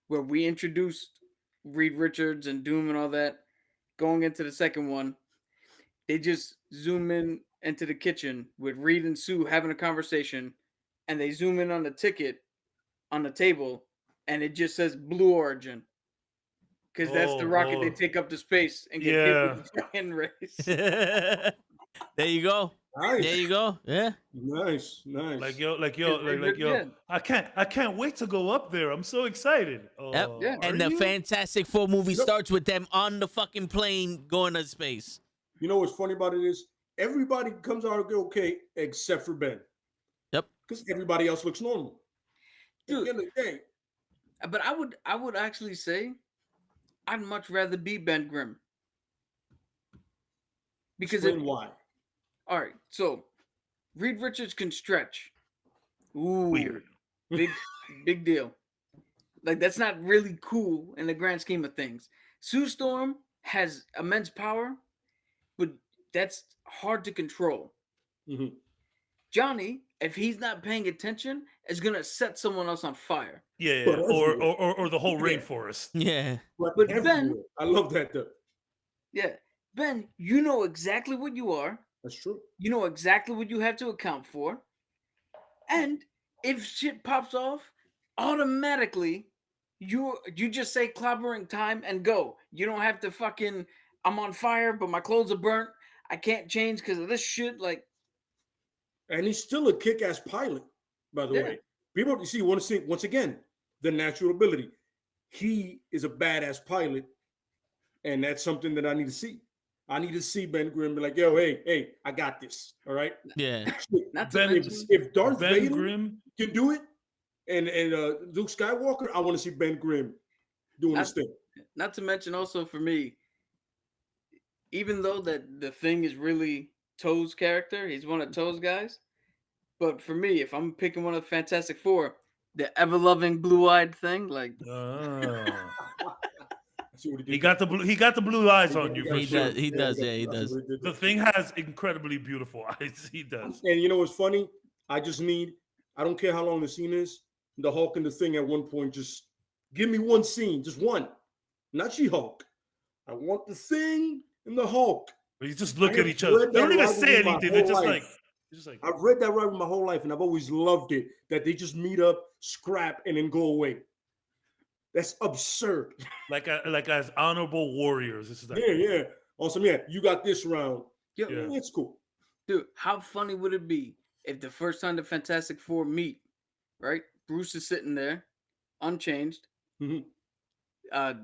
where we introduced Reed Richards and Doom and all that. Going into the second one, they just zoom in into the kitchen with Reed and Sue having a conversation, and they zoom in on the ticket on the table, and it just says Blue Origin. Because that's the rocket they take up to space and get hit with the giant race. There you go. Nice. There you go. Yeah. Nice. like yo. I can't wait to go up there. I'm so excited. Yep. Yeah. And the Fantastic Four movie starts with them on the fucking plane going to space. You know what's funny about it is everybody comes out okay except for Ben. Yep. Because everybody else looks normal. At Dude. the end of the day, But I would actually say I'd much rather be Ben Grimm. Because explain why. all right, so Reed Richards can stretch. Ooh, Weird. big deal. Like that's not really cool in the grand scheme of things. Sue Storm has immense power, but that's hard to control. Mhm. Johnny, if he's not paying attention, is gonna set someone else on fire. Yeah, But or the whole Yeah. rainforest. Yeah. But But everywhere. I love that though. Yeah, Ben, you know exactly what you are. That's true. You know exactly what you have to account for. And if shit pops off, automatically you just say clobbering time and go. You don't have to fucking I'm on fire, but my clothes are burnt. I can't change because of this shit. Like, And he's still a kick-ass pilot, by the Yeah. way. People want to see once again the natural ability. He is a badass pilot, and that's something that I need to see. I need to see Ben Grimm be like, yo, hey, I got this. All right. Yeah. not to Ben- mention, If Darth Ben Vader Grimm. can do it, and Luke Skywalker, I want to see Ben Grimm doing this thing. not to mention also for me, even though that the thing is really Toe's character, he's one of Toe's guys. But for me, if I'm picking one of the Fantastic Four, the ever-loving blue-eyed thing, like I see what he did. He got the blue eyes on you for He sure. does. He does. Yeah, he I see does. what he did The there. thing has incredibly beautiful eyes. He does. And you know what's funny? I don't care how long the scene is. The Hulk and the Thing at one point, just give me one scene, just one. Not She-Hulk. I want the Thing and the Hulk. But you just look I at have each other. read They don't that even rivalry say my anything. whole They're life. just like I've read that rivalry my whole life, and I've always loved it that they just meet up, scrap, and then go away. That's absurd. like as honorable warriors. This is like Yeah. Awesome. Yeah, you got this round. Yeah, Yeah. it's cool. dude, how funny would it be if the first time the Fantastic Four meet, right? Bruce is sitting there, unchanged. Mhm.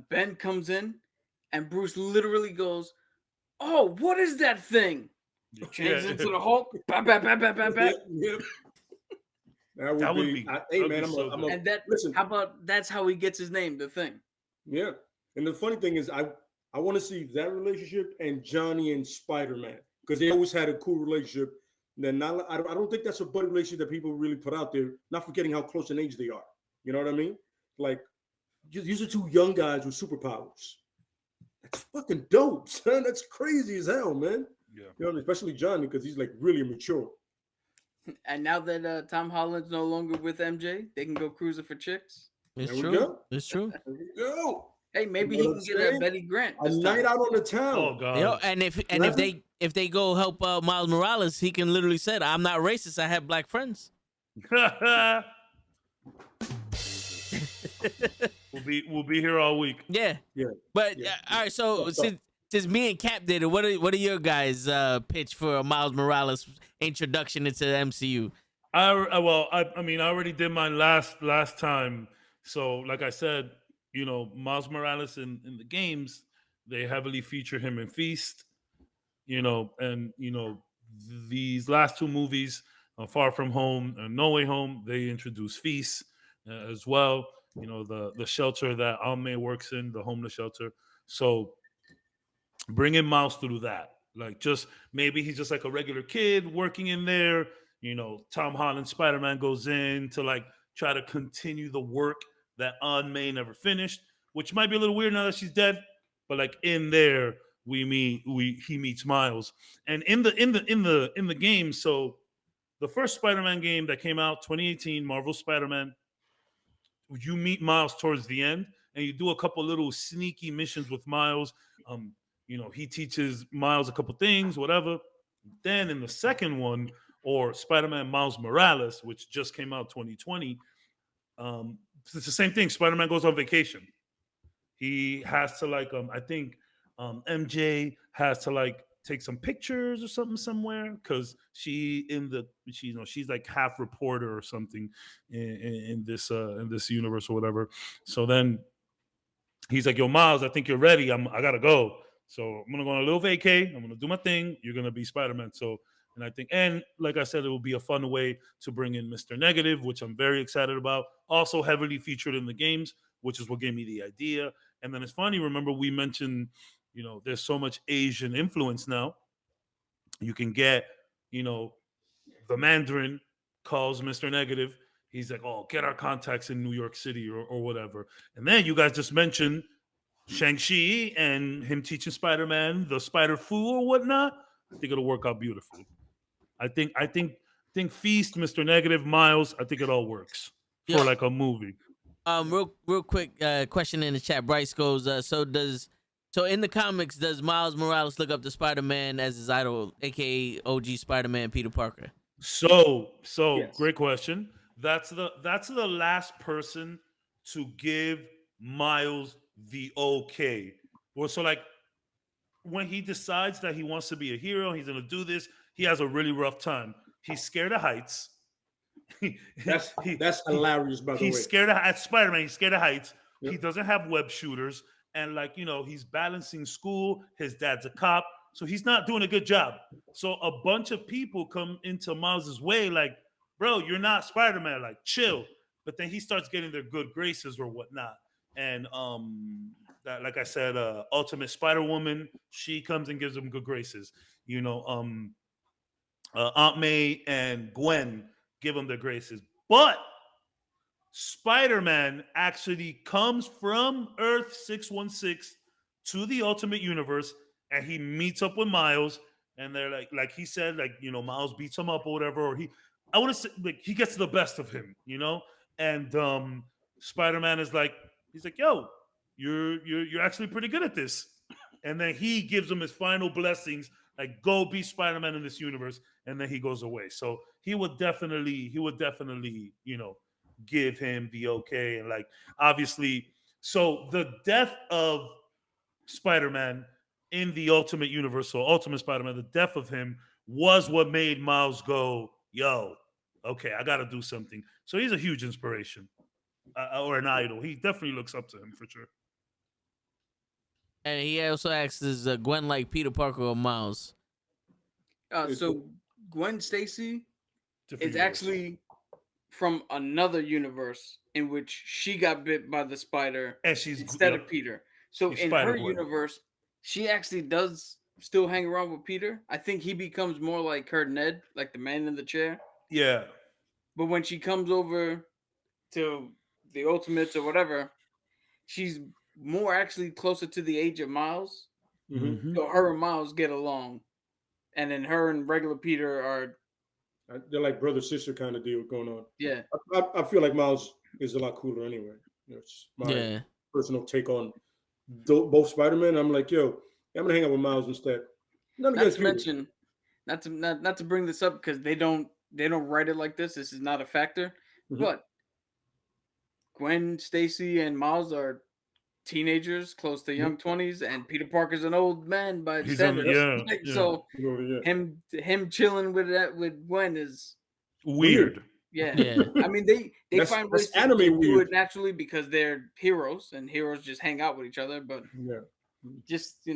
Ben comes in, and Bruce literally goes, "Oh, what is that thing?" Changes Yeah. into the Hulk. Bap, bap, bap, bap, bap, bap. Yep. That would That would be. be- Hey that'd man, be so I'm good. a And that, listen. how about that's how he gets his name, the Thing. Yeah. And the funny thing is, I want to see that relationship and Johnny and Spider-Man because they always had a cool relationship. And then I don't think that's a buddy relationship that people really put out there. Not forgetting how close in age they are. You know what I mean? Like these are two young guys with superpowers. That's fucking dope, son. That's crazy as hell, man. Yeah. You know, especially Johnny because he's like really mature. And now that Tom Holland's no longer with MJ, they can go cruising for chicks. It's There we true. go. It's true. There we go. Hey, maybe You he know can what get I'm a saying? Betty Grant A this night time. out on the town. Oh God. Yo, and if they go help Miles Morales, he can literally say, "I'm not racist. I have black friends." we'll be here all week. Yeah, Yeah. but Yeah. all right. So What's up? since me and Cap did it, what are your guys' pitch for Miles Morales introduction into the MCU? I mean, I already did mine last time. So, like I said, Miles Morales in the games, they heavily feature him in Feast. And these last two movies, Far From Home and No Way Home, they introduce Feast as well. The shelter that Ame works in, the homeless shelter. So bringing Miles through that, like just maybe he's just like a regular kid working in there. Tom Holland Spider-Man goes in to like try to continue the work that Aunt May never finished, which might be a little weird now that she's dead. But like in there, he meets Miles, and in the game. So the first Spider-Man game that came out 2018, Marvel Spider-Man, you meet Miles towards the end, and you do a couple little sneaky missions with Miles. He teaches Miles a couple things, whatever. Then in the second one, or Spider-Man Miles Morales, which just came out 2020, it's the same thing. Spider-Man goes on vacation. He has to like, I think MJ has to like take some pictures or something somewhere because she's like half reporter or something in this universe or whatever. So then he's like, "Yo, Miles, I think you're ready. I gotta go. So I'm gonna go on a little vacay. I'm gonna do my thing. You're gonna be Spider-Man." So, and I think, and like I said, it will be a fun way to bring in Mr. Negative, which I'm very excited about. Also heavily featured in the games, which is what gave me the idea. And then it's funny. Remember, we mentioned, there's so much Asian influence now. You can get, the Mandarin calls Mr. Negative. He's like, "Oh, get our contacts in New York City or whatever." And then you guys just mentioned Shang-Chi and him teaching Spider-Man the Spider Fu or whatnot. I think it'll work out beautifully. I think Feast, Mr. Negative, Miles, I think it all works for like a movie. Real quick question in the chat. Bryce goes, so in the comics, does Miles Morales look up to Spider-Man as his idol, aka OG Spider-Man Peter Parker? So Yes. Great question. That's the last person to give Miles the okay. Well, so like when he decides that he wants to be a hero, he's gonna do this. He has a really rough time. He's scared of heights. That's hilarious, by the way. He's scared of Spider-Man. He's scared of heights. Yep. He doesn't have web shooters, and like he's balancing school. His dad's a cop, so he's not doing a good job. So a bunch of people come into Miles's way, like, "Bro, you're not Spider-Man. Like, chill." But then he starts getting their good graces or whatnot, and that, like I said, Ultimate Spider-Woman, she comes and gives him good graces. Aunt May and Gwen give him their graces. But Spider-Man actually comes from Earth 616 to the Ultimate Universe, and he meets up with Miles, and they're like he said, like, Miles beats him up or whatever, or I want to say, like, he gets the best of him, and Spider-Man is like, he's like, "Yo, you're actually pretty good at this," and then he gives him his final blessings, like, "Go be Spider-Man in this universe," and then he goes away. So he would definitely, give him the okay, and like obviously, so the death of Spider-Man in the Ultimate Universe, so Ultimate Spider-Man, the death of him was what made Miles go, "Yo, okay, I got to do something." So he's a huge inspiration, or an idol. He definitely looks up to him for sure. And he also asks, "Is Gwen like Peter Parker or Miles?" So Gwen Stacy Different is universe. actually from another universe in which she got bit by the spider And she's instead of Peter. So She's in her Spider-Gwen. universe, she actually does still hang around with Peter. I think he becomes more like her Ned, like the man in the chair. Yeah. But when she comes over to the Ultimates or whatever, she's more actually closer to the age of Miles. Mhm. So her and Miles get along. And then her and regular Peter are, They're like brother sister kind of deal going on. yeah. I feel like Miles is a lot cooler anyway. It's my Yeah. personal take on both Spider-Man. I'm like, yo, I'm gonna hang out with Miles instead. Not to mention, not to bring this up because they don't write it like this. This is not a factor. Mm-hmm. But Gwen Stacy and Miles are teenagers, close to young 20s, and Peter Parker's an old man by standards. So him chilling with Gwen is weird. Yeah. I mean, they find ways to do it naturally because they're heroes, and heroes just hang out with each other. But just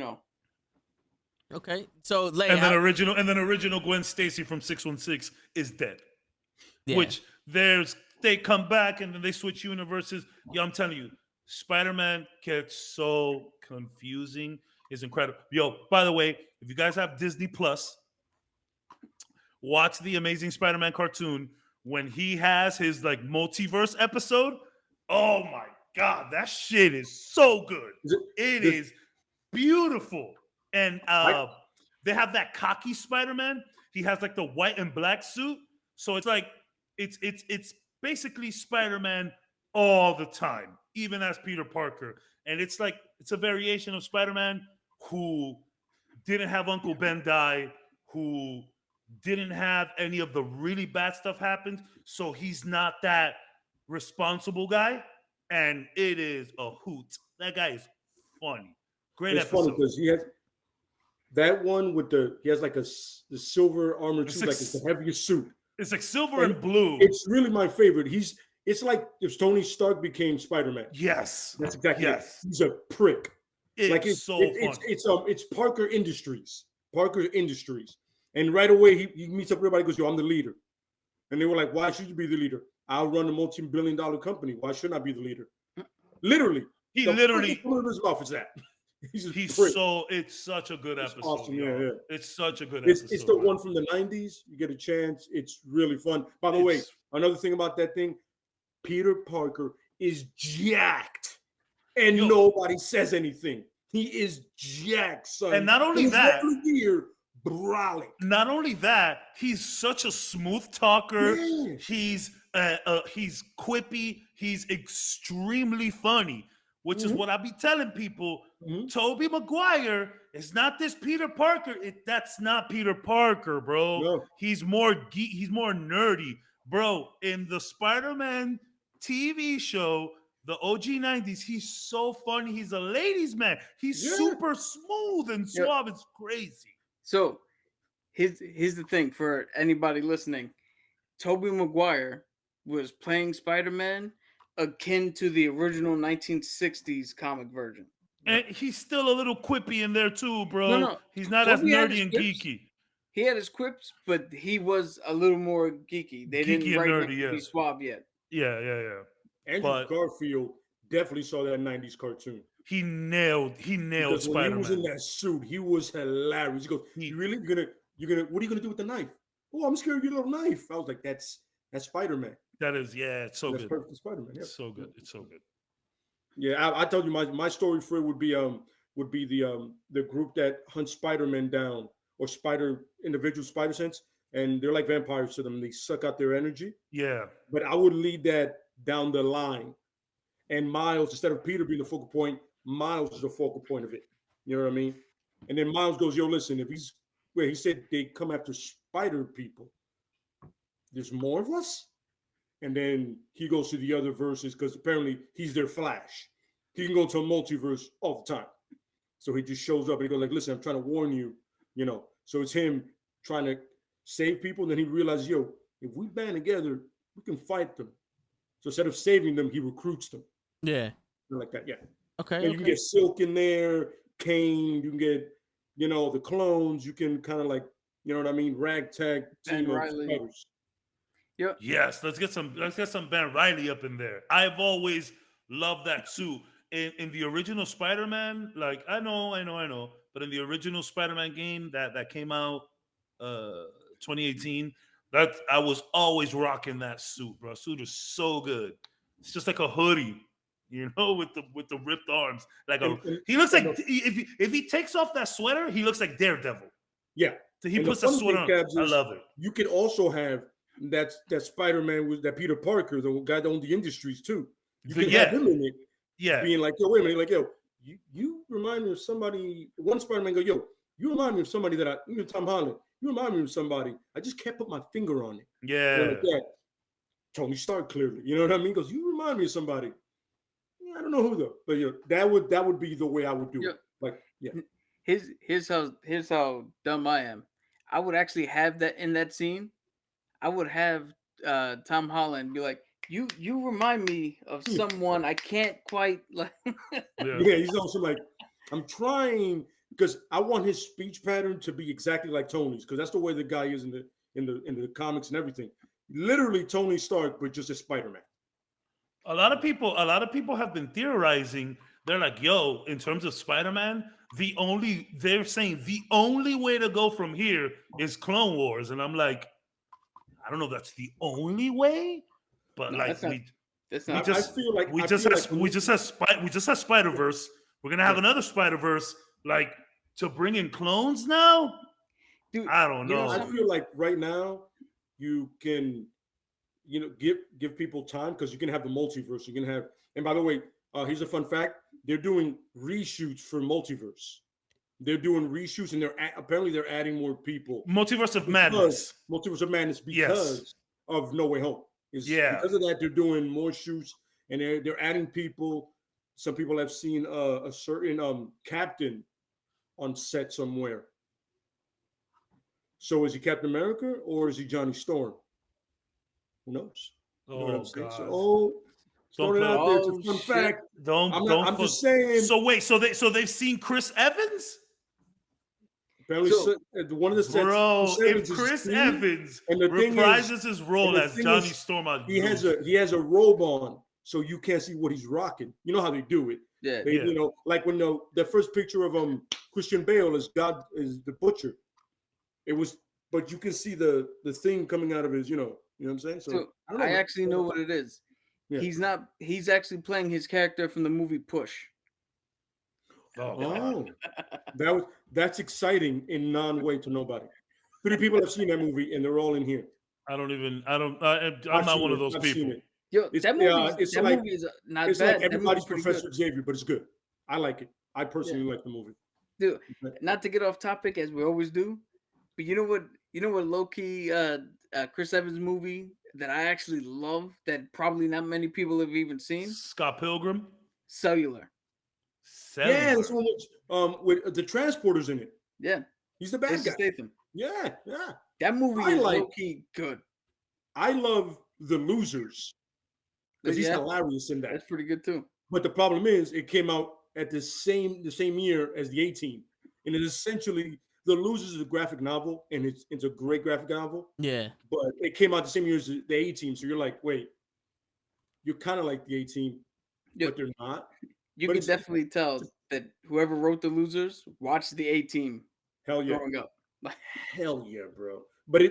Okay, so and then original Gwen Stacy from 616 is dead. Yeah. Which they come back and then they switch universes. Yo, I'm telling you, Spider-Man gets so confusing. It's incredible. Yo, by the way, if you guys have Disney Plus, watch the Amazing Spider-Man cartoon when he has his like multiverse episode. Oh my God, that shit is so good. It is beautiful. And they have that cocky Spider-Man. He has like the white and black suit. So it's like it's basically Spider-Man all the time, even as Peter Parker. And it's like it's a variation of Spider-Man who didn't have Uncle Ben die, who didn't have any of the really bad stuff happen. So he's not that responsible guy. And it is a hoot. That guy is funny. Great episode. It's funny because he has that one with he has like the silver armor too, like it's the heaviest suit. It's like silver and blue. It's really my favorite. It's like if Tony Stark became Spider-Man. Yes. That's exactly it. He's a prick. It's so fun. It's Parker Industries. Parker Industries. And right away he meets up with everybody, goes, yo, I'm the leader. And they were like, why should you be the leader? I'll run a multi-billion-dollar company. Why shouldn't I be the leader? Literally. He literally put his mouth is that. It's such a good episode. Awesome. Yeah. It's such a good episode. It's the one from the 90s. You get a chance. It's really fun. By the way, another thing about that thing, Peter Parker is jacked. And nobody says anything. He is jacked, son. And not only that, not only that, he's such a smooth talker. Yeah. He's quippy. He's extremely funny. Which is what I be telling people. Tobey Maguire is not this Peter Parker. That's not Peter Parker, bro. No. He's more he's more nerdy, bro. In the Spider-Man TV show, the OG 90s, he's so funny. He's a ladies' man. He's super smooth and suave. It's crazy. So here's the thing for anybody listening. Tobey Maguire was playing Spider-Man akin to the original 1960s comic version. And he's still a little quippy in there too, bro. No. He's not as nerdy and geeky. He had his quips, but he was a little more geeky. They didn't write him to be suave yet. Yeah. Andrew Garfield definitely saw that 90s cartoon. He nailed Spider-Man. When he was in that suit, he was hilarious. He goes, "You really what are you gonna do with the knife? Oh, I'm scared of your little knife." I was like, that's Spider-Man. That is, it's so good. Perfect Spider-Man. Yeah. It's so good. It's so good. Yeah, I told you my story for it would be the group that hunts Spider-Man down or individual spider sense, and they're like vampires to them. They suck out their energy. Yeah. But I would lead that down the line, and Miles, instead of Peter being the focal point, Miles is the focal point of it. You know what I mean? And then Miles goes, "Yo, listen, he said they come after spider people. There's more of us." And then he goes to the other verses because apparently he's their Flash. He can go to a multiverse all the time. So he just shows up and he goes like, "Listen, I'm trying to warn you, you know." So it's him trying to save people. And then he realizes, yo, if we band together, we can fight them. So instead of saving them, he recruits them. Yeah. Like that. Yeah. Okay. And you can get Silk in there, Kane, you can get, the clones. You can kind of like, you know what I mean? Ragtag team of spiders. Yep. Yes, let's get some Ben Reilly up in there. I've always loved that suit. In the original Spider-Man, like I know, but in the original Spider-Man game that came out 2018, that I was always rocking that suit, bro. Suit is so good. It's just like a hoodie, with the ripped arms. He looks like if he takes off that sweater, he looks like Daredevil. Yeah. So he puts the sweater on. I love it. You could also have that Spider-Man was that Peter Parker, the guy that owned the industries too. You can have him in it, being like, "Yo, wait a minute, like, yo, you remind me of somebody. One Spider-Man go, yo, you remind me of somebody that Tom Holland. You remind me of somebody. I just can't put my finger on it. Yeah. Like that. Tony Stark, clearly. You know what I mean? Goes, you remind me of somebody. Yeah, I don't know who though, but that would be the way I would do it. Like, yeah. Here's how dumb I am. I would actually have that in that scene. I would have Tom Holland be like, you remind me of someone I can't quite like. Yeah, he's also like, I'm trying because I want his speech pattern to be exactly like Tony's, because that's the way the guy is in the comics and everything. Literally Tony Stark, but just a Spider-Man. A lot of people have been theorizing. They're like, yo, in terms of Spider-Man, they're saying the only way to go from here is Clone Wars. And I'm like, I don't know if that's the only way, but no, like we just have Spider-Verse. We're gonna have another Spider-Verse, like to bring in clones now. Dude, I don't know. I feel like right now you can, give people time because you can have the multiverse. You can have, and by the way, here's a fun fact: they're doing reshoots for multiverse. They're doing reshoots, and apparently they're adding more people. Multiverse of Madness because of No Way Home. Because of that, they're doing more shoots, and they're adding people. Some people have seen a certain captain on set somewhere. So is he Captain America or is he Johnny Storm? Who knows? Oh, God. So, throwing it out there. It's a fun fact. I'm just saying. So wait, so they've seen Chris Evans? Apparently, one of the sets. Bro, if Chris Evans reprises his role as Johnny Storm, he has a robe on, so you can't see what he's rocking. You know how they do it. Yeah. Like when the first picture of Christian Bale is the butcher. It was, but you can see the thing coming out of his, you know what I'm saying? So I actually know what it is. Yeah. He's actually playing his character from the movie Push. Oh. That's exciting in non-way to nobody. 3 people have seen that movie and they're all in here. I'm not one of those people. Yo, that movie is not it's bad. Like everybody's Professor Xavier, but it's good. I like it. I personally like the movie. Dude, not to get off topic as we always do, but you know what low-key Chris Evans movie that I actually love that probably not many people have even seen? Scott Pilgrim? Cellular. Yeah, this one with the transporters in it. Yeah. He's the bad guy. Statham. Yeah. That movie is low-key good. I love The Losers because he's hilarious in that. That's pretty good too. But the problem is it came out at the same year as the A-Team. And it is essentially The Losers is a graphic novel, and it's a great graphic novel. Yeah. But it came out the same year as the A-Team. So you're like, wait, you're kind of like the A-Team, but they're not. You can definitely tell that whoever wrote The Losers watched the A-Team. Hell yeah. Growing up. Hell yeah, bro. But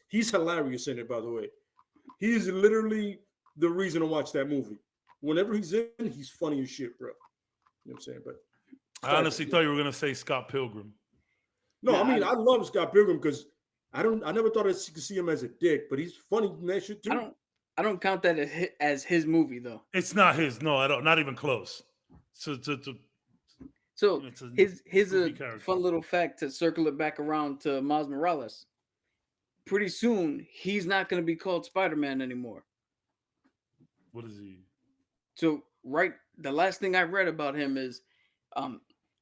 he's hilarious in it, by the way. He's literally the reason to watch that movie. Whenever he's in, he's funny as shit, bro. You know what I'm saying? But I honestly thought you were gonna say Scott Pilgrim. No, I mean I love Scott Pilgrim because I never thought I could see him as a dick, but he's funny in that shit too. I don't count that as his movie though. It's not his. No, I don't. Not even close. So here's a fun little fact to circle it back around to Miles Morales. Pretty soon, he's not going to be called Spider-Man anymore. What is he? So, the last thing I read about him is,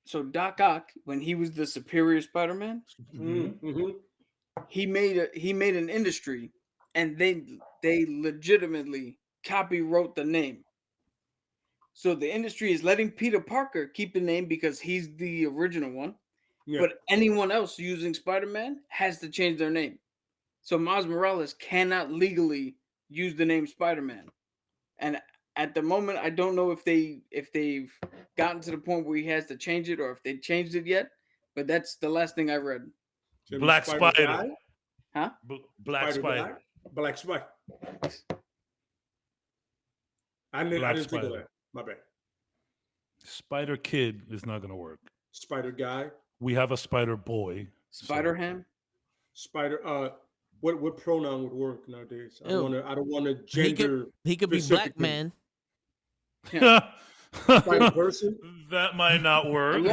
so Doc Ock, when he was the Superior Spider-Man, he made an industry, and they legitimately copywrote the name. So the industry is letting Peter Parker keep the name because he's the original one. Yeah. But anyone else using Spider-Man has to change their name. So Miles Morales cannot legally use the name Spider-Man. And at the moment, I don't know if they've gotten to the point where he has to change it or if they changed it yet. But that's the last thing I read. Black Spider. Huh? Black Spider. Black Spider. I didn't think of that. My bad. Spider Kid is not going to work. Spider Guy. We have a Spider Boy. Spider Ham. Spider. What pronoun would work nowadays? I don't want to gender. He could be Black Man. Yeah. Spider person. That might not work.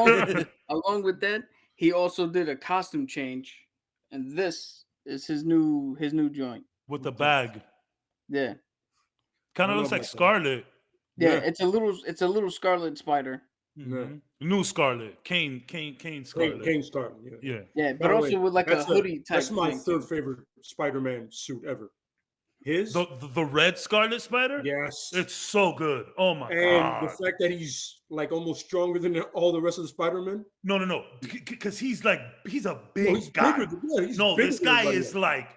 Along with that, he also did a costume change, and this is his new joint With the bag. Yeah, kind of looks like Scarlet. Yeah, it's a little Scarlet Spider. Mm-hmm. New Scarlet, Kane Scarlet. Kane Scarlet. Yeah, but also with like a hoodie type. That's my third favorite Spider-Man suit ever. His the red Scarlet Spider. Yes, it's so good. Oh my god! And the fact that he's like almost stronger than all the rest of the Spider-Man. No, because he's a big guy. This guy is like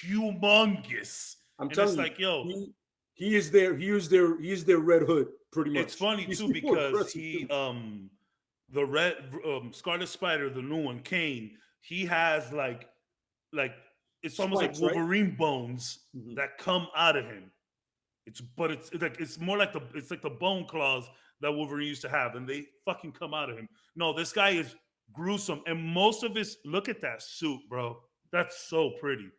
humongous. I'm telling you, like, yo, he is their Red Hood pretty much. It's funny too because the red Scarlet Spider, the new one, Kane, he has like it's almost spikes, like Wolverine bones that come out of him. It's more like the bone claws that Wolverine used to have, and they fucking come out of him. No, this guy is gruesome, and most of his look at that suit, bro. That's so pretty,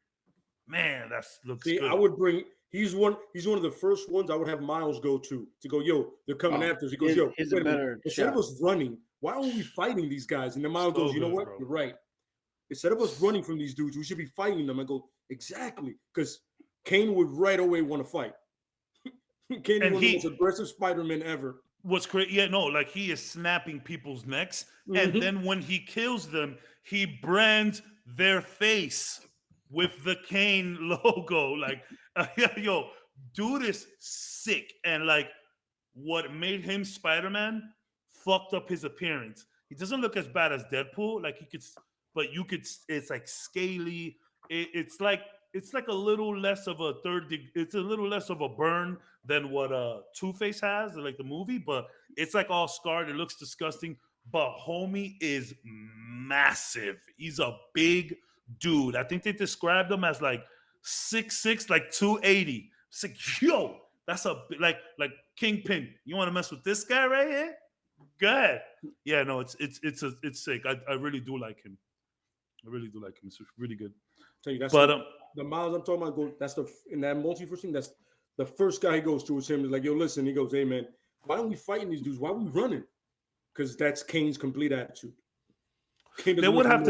man. That looks good. I would bring. He's one of the first ones I would have Miles go to go. Yo, they're coming after us. He goes, yo, instead of us running, why aren't we fighting these guys? And then Miles goes, you know what? Bro. You're right. Instead of us running from these dudes, we should be fighting them. I go, exactly, because Kane would right away want to fight. Kane is one of the most aggressive Spider-Man ever. What's crazy? Yeah, no, like he is snapping people's necks, and then when he kills them, he brands their face with the Kane logo. Like, yo, dude is sick, and like, what made him Spider-Man fucked up his appearance. He doesn't look as bad as Deadpool. Like he could. But you could, it's like scaly. It's like a little less of a it's a little less of a burn than what Two-Face has, like the movie. But it's like all scarred. It looks disgusting. But homie is massive. He's a big dude. I think they described him as like 6'6", like 280. It's like, yo, that's a like Kingpin. You want to mess with this guy right here? Go ahead. Yeah, no, it's sick. I really do like him. I really do like him. It's really good. Tell you, that's the Miles I'm talking about. That's in that multiverse thing. That's the first guy he goes to is him. He's like, yo, listen. He goes, hey man, why aren't we fighting these dudes? Why are we running? Because that's Kane's complete attitude. They would have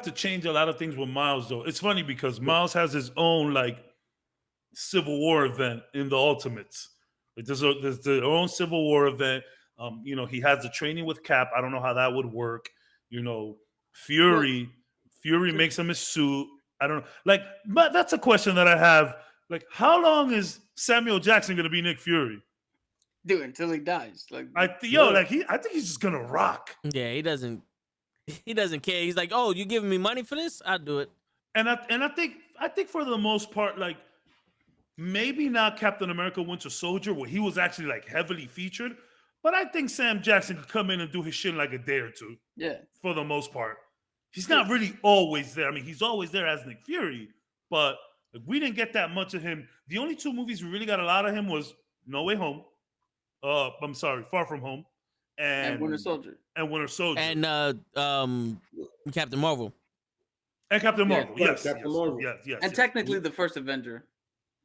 to change a lot of things with Miles though. It's funny because Miles has his own like Civil War event in the Ultimates. Like, there's their own Civil War event. He has the training with Cap. I don't know how that would work. Fury makes him a suit. I don't know. But that's a question that I have. Like, how long is Samuel Jackson going to be Nick Fury? Dude, until he dies. I think he's just going to rock. Yeah, he doesn't care. He's like, oh, you giving me money for this? I'll do it. And I think for the most part, like, maybe not Captain America Winter Soldier, where he was actually like heavily featured. But I think Sam Jackson could come in and do his shit in like a day or two. Yeah. For the most part. He's not really always there. I mean, he's always there as Nick Fury. But we didn't get that much of him. The only two movies we really got a lot of him was No Way Home. I'm sorry, Far From Home. And Winter Soldier. And Captain Marvel. And Captain Marvel, yes. Captain Marvel. Yes. And technically the first Avenger.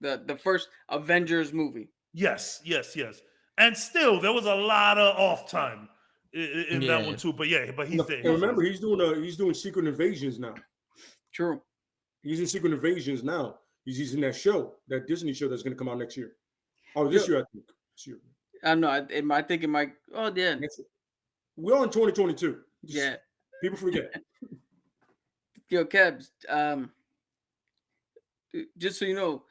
The first Avengers movie. Yes. And still, there was a lot of off time in that one too. But he's there. And remember, he's doing Secret Invasions now. True. He's in Secret Invasions now. He's in that show, that Disney show that's going to come out next year. Oh, this year I think. This year. I know. I think it might. Oh yeah. We're in 2022. Yeah. People forget. Yo, Kebs. Just so you know,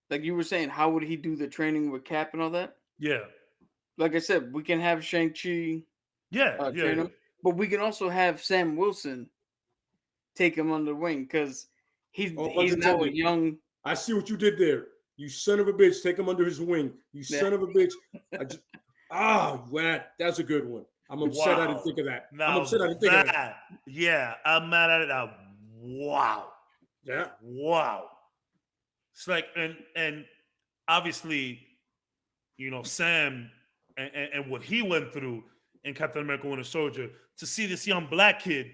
like you were saying, how would he do the training with Cap and all that? Yeah. Like I said, we can have Shang-Chi train him, but we can also have Sam Wilson take him under the wing because he's now a young. I see what you did there. You son of a bitch. Take him under his wing. You son of a bitch. That's a good one. I'm upset I didn't think of that. I'm upset I didn't think of that. Yeah, I'm mad at it now. Wow. Yeah. Wow. It's like, and obviously, Sam and what he went through in Captain America Winter Soldier, to see this young black kid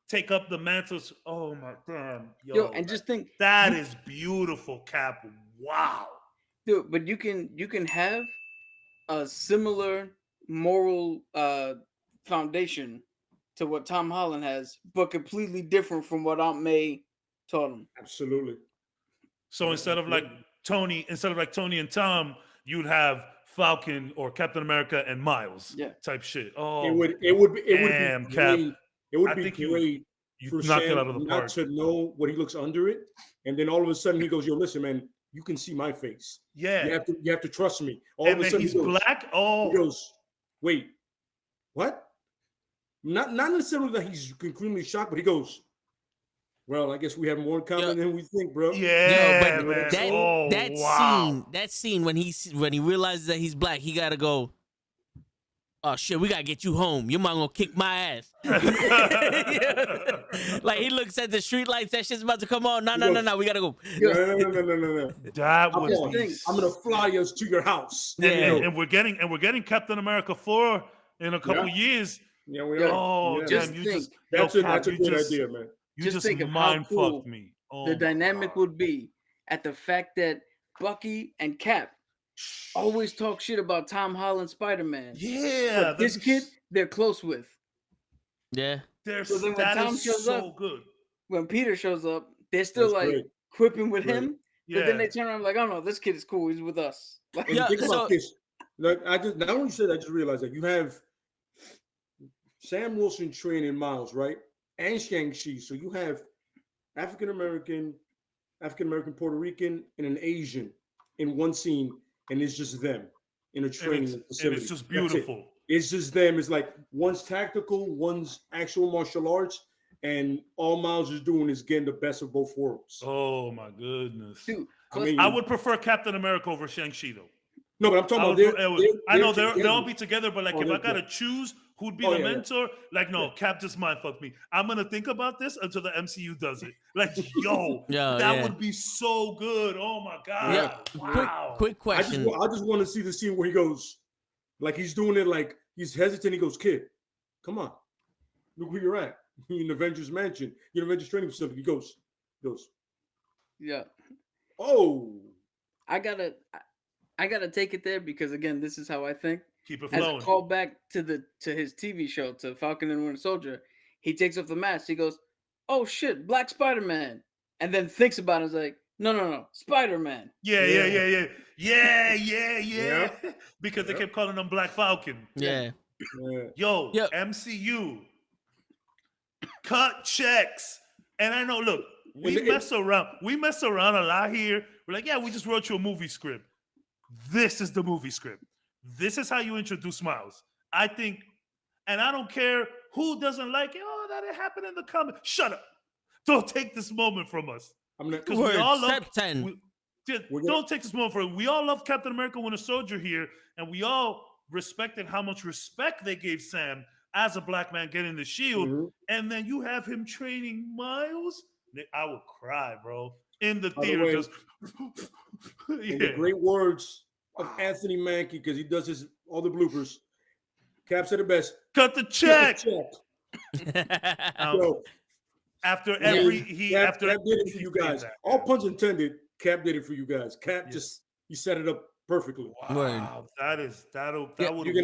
take up the mantles. Oh my God. Yo, and just think that is beautiful, Cap. Wow. Dude, but you can have a similar moral foundation to what Tom Holland has, but completely different from what Aunt May taught him. Absolutely. So instead of like Tony and Tom, you'd have Falcon or Captain America and Miles type shit. Oh, it would be damn, Cap. great. It would be great you for knocked it Sam out of the not park. to know what he looks under it, and then all of a sudden he goes, "Yo, listen, man, you can see my face. Yeah, you have to trust me." All and of a then sudden he's he goes, black. Oh, he goes, "Wait, what?" Not necessarily that he's completely shocked, but he goes, "Well, I guess we have more in common than we think, bro." Yeah, Yo, man. That scene when he realizes that he's black, he gotta go. Oh shit, we gotta get you home. Your mom gonna kick my ass. Like he looks at the street lights, that shit's about to come on. No, we gotta go. No. That was I'm gonna fly us to your house. And we're getting Captain America 4 in a couple years. Yeah, we are. Oh, yeah. damn, that's a good idea, man. You just think of mind how cool fucked me. The dynamic would be at the fact that Bucky and Cap always talk shit about Tom Holland Spider-Man. Yeah, but this kid they're close with. Yeah, so then when Tom shows up, when Peter shows up, they're still quipping with him. But then they turn around like, "Oh no, this kid is cool. He's with us." Like, think about this. Like, now when you said that, I just realized that you have Sam Wilson training Miles, right? And Shang-Chi. So you have African American, Puerto Rican, and an Asian in one scene, and it's just them in a training facility. And it's just beautiful. It's just them. It's like one's tactical, one's actual martial arts, and all Miles is doing is getting the best of both worlds. Oh my goodness. Dude, I would prefer Captain America over Shang-Chi though. No, but I'm talking about I know they'll all be together, but like if I gotta choose who'd be the mentor, like no, Cap just mind fucked me. I'm gonna think about this until the MCU does it. Like, that would be so good. Oh my god. Yeah. Wow. Quick question. I just want to see the scene where he goes, like he's doing it, like he's hesitant. He goes, "Kid, come on, look where you're at. You're in Avengers Mansion. You're in Avengers training facility." He goes, "Yeah. Oh, I gotta take it there because again, this is how I think. Keep it flowing. As a callback to his TV show, to Falcon and Winter Soldier, he takes off the mask. He goes, "Oh shit, Black Spider-Man," and then thinks about it. He's like, "No, Spider-Man." Yeah. Because they kept calling him Black Falcon. Yeah. Yo, MCU, cut checks. And I know, look, we mess around a lot here. We're like, yeah, we just wrote you a movie script. This is the movie script. This is how you introduce Miles. I think, and I don't care who doesn't like it. Oh, that didn't happen in the comic. Shut up. Don't take this moment from us. Because we all love. Don't take this moment from us. We all love Captain America Winter Soldier here, and we all respected how much respect they gave Sam as a black man getting the shield. Mm-hmm. And then you have him training Miles. I would cry, bro. In the theater. In the great words of Anthony Mackie, because he does all the bloopers. Cap said it best. Cut the check. After Cap did it for you guys. All puns intended. Cap did it for you guys. Cap he set it up perfectly. Wow, that would. You're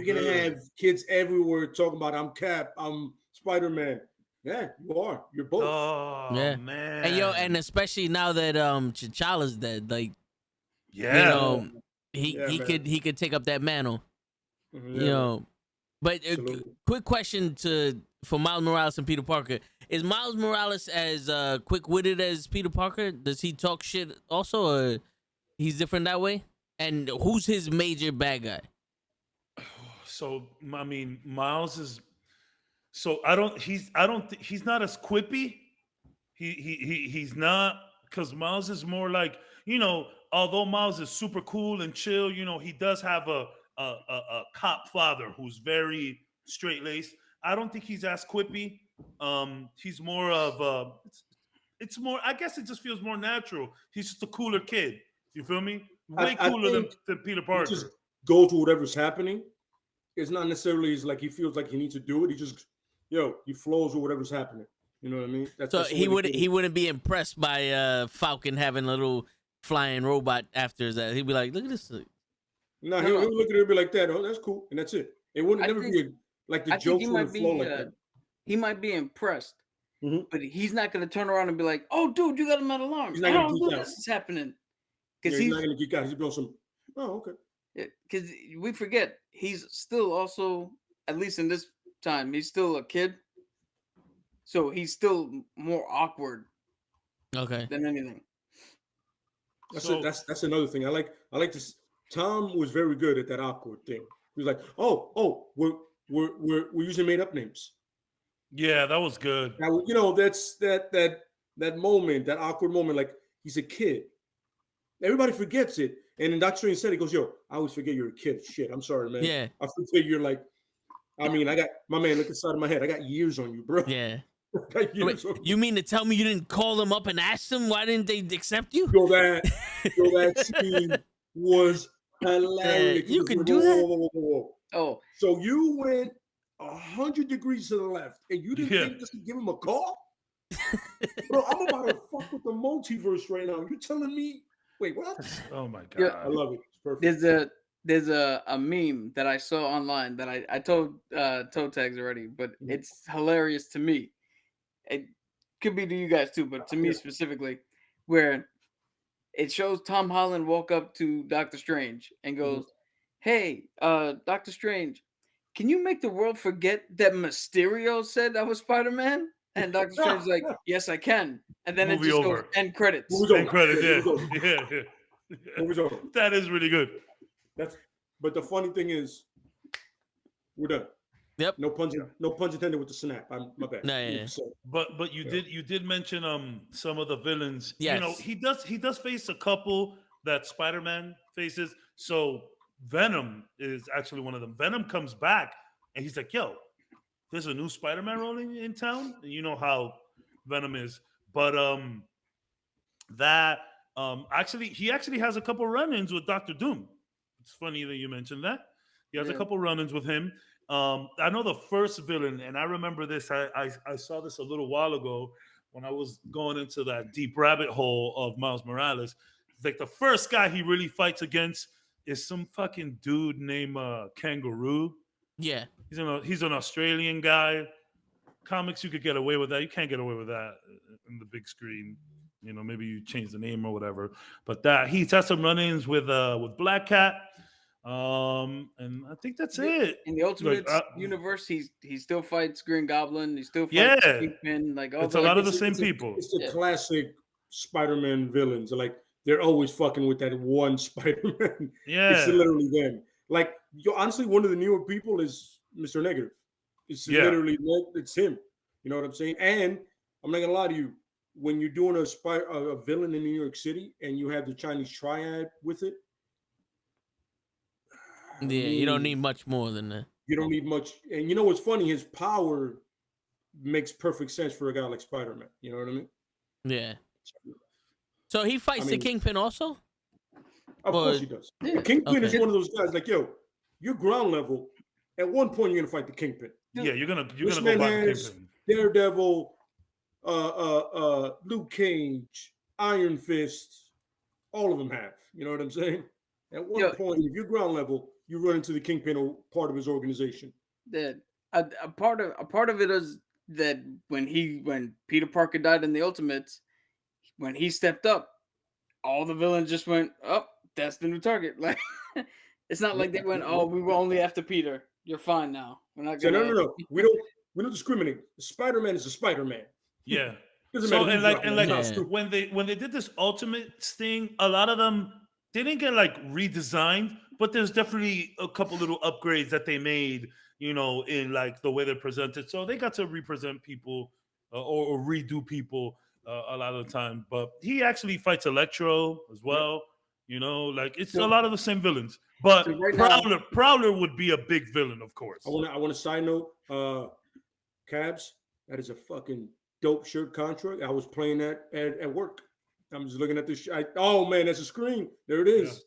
gonna have kids everywhere talking about I'm Cap, I'm Spider-Man. Yeah, you are. You're both. Oh man. And especially now that T'Challa's dead, like he could take up that mantle. Mm-hmm. But quick question for Miles Morales and Peter Parker: is Miles Morales as quick-witted as Peter Parker? Does he talk shit also, or he's different that way? And who's his major bad guy? So I mean, Miles is. So he's not as quippy. He's not, because Miles is more like, although Miles is super cool and chill, he does have a cop father who's very straight-laced. I don't think he's as quippy. He's more of it's more, I guess it just feels more natural. He's just a cooler kid. You feel me? Way cooler than Peter Parker. He just goes to whatever's happening. It's not necessarily like he feels like he needs to do it. He just he flows with whatever's happening. You know what I mean? So he wouldn't be impressed by Falcon having a little flying robot after that. He'd be like, "Look at this." No, he'll look at it and be like that. Oh, that's cool, and that's it. It wouldn't never be like the jokes would flow like that. He might be impressed, but he's not going to turn around and be like, "Oh, dude, you got him at alarm." He's not going to geek out. This is happening because he's not going to geek out. He's going some. Oh, okay. Because we forget he's still also, at least in this time, he's still a kid, so he's still more awkward. Okay. Than anything. That's another thing. I like this. Tom was very good at that awkward thing. He was like, "Oh, we're using made up names." Yeah, that was good. Now, that's that moment, that awkward moment. Like he's a kid. Everybody forgets it. And then Dr. Strange said, he goes, "Yo, I always forget you're a kid. Shit, I'm sorry, man. Yeah. I forget you're like. I mean, I got my man. Look inside of my head. I got years on you, bro. Yeah." Wait, you mean to tell me you didn't call them up and ask them why didn't they accept you? Yo, that scene was hilarious. You can do that. Whoa. Oh, so you went 100 degrees to the left, and you didn't think just to give him a call? Bro, I'm about to fuck with the multiverse right now. You're telling me? Wait, what? Oh my god, yeah, I love it. It's perfect. There's a meme that I saw online that I told Toe Tags already, but it's hilarious to me. It could be to you guys too, but to me specifically, where it shows Tom Holland walk up to Doctor Strange and goes, "Hey, Doctor Strange, can you make the world forget that Mysterio said I was Spider-Man?" And Doctor Strange's like, "Yes, I can." And then Movie it just over. goes end credits. End credits, yeah. Movie's over. That is really good. But the funny thing is, we're done. Yep. No pun intended with the snap. My bad. No, yeah. But you did mention some of the villains. Yes. He does face a couple that Spider-Man faces. So Venom is actually one of them. Venom comes back and he's like, "Yo, there's a new Spider-Man rolling in town." And you know how Venom is. But he actually has a couple run-ins with Doctor Doom. It's funny that you mentioned that. He has a couple run-ins with him. I know the first villain, and I remember this. I saw this a little while ago when I was going into that deep rabbit hole of Miles Morales. It's like the first guy he really fights against is some fucking dude named Kangaroo. Yeah. He's an Australian guy. Comics, you could get away with that. You can't get away with that in the big screen. Maybe you change the name or whatever. But that he's had some run-ins with Black Cat. And I think that's it. In the Ultimate universe, he still fights Green Goblin. He still fights Kingpin. Like it's a lot of the same people. It's the classic Spider-Man villains. Like they're always fucking with that one Spider-Man. Yeah, it's literally them. Like honestly, one of the newer people is Mr. Negative. It's literally it's him. You know what I'm saying? And I'm not gonna lie to you. When you're doing a villain in New York City and you have the Chinese triad with it. Yeah, you don't need much more than that. You don't need much. And you know what's funny? His power makes perfect sense for a guy like Spider-Man. You know what I mean? Yeah. So he fights the Kingpin also? Of course he does. Yeah. The Kingpin is one of those guys like, yo, you're ground level. At one point, you're going to fight the Kingpin. Yeah, you're gonna go by the Kingpin. Daredevil, Luke Cage, Iron Fist, all of them have. You know what I'm saying? At one point, if you're ground level, you run into the Kingpin or part of his organization. That a part of it is that when Peter Parker died in the Ultimates, when he stepped up, all the villains just went, "Oh, that's the new target." Like it's not like they went, "Oh, we were only after Peter. You're fine now. We're not gonna." No. We don't discriminate. Spider-Man is a Spider-Man. Yeah. So when they did this Ultimates thing, a lot of them they didn't get like redesigned, but there's definitely a couple little upgrades that they made, in like the way they're presented. So they got to represent people or redo people a lot of the time. But he actually fights Electro as well. Like it's a lot of the same villains. But so Prowler would be a big villain, of course. I want a side note. Cabs, that is a fucking dope shirt contract. I was playing that at work. I'm just looking at this. Oh man, that's a screen. There it is.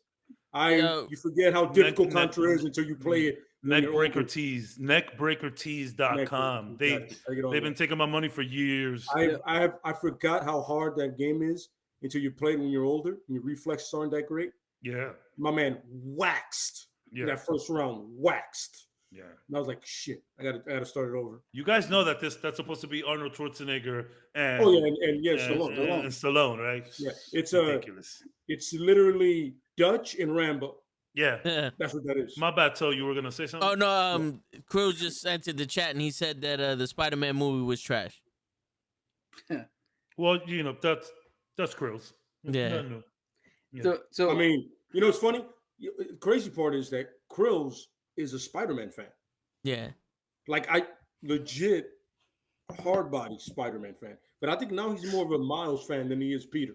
Yeah. You forget how difficult Contra is until you play it. Neckbreaker Tees, neckbreakertees.com. They've been taking my money for years. I forgot how hard that game is until you play it when you're older and your reflexes aren't that great. Yeah. My man waxed that first round. Waxed. Yeah. And I was like, shit, I gotta start it over. You guys know that that's supposed to be Arnold Schwarzenegger and Stallone, right? Yeah, it's ridiculous. It's literally Dutch and Rambo. Yeah. That's what that is. My bad, Toe. You were gonna say something? Oh no, Cruz just entered the chat and he said that the Spider-Man movie was trash. Well, you know, that's Krills. Yeah. No. Yeah. So I mean, you know, it's funny. The crazy part is that Krills is a Spider-Man fan. Yeah. Like I legit hard body Spider-Man fan. But I think now he's more of a Miles fan than he is Peter.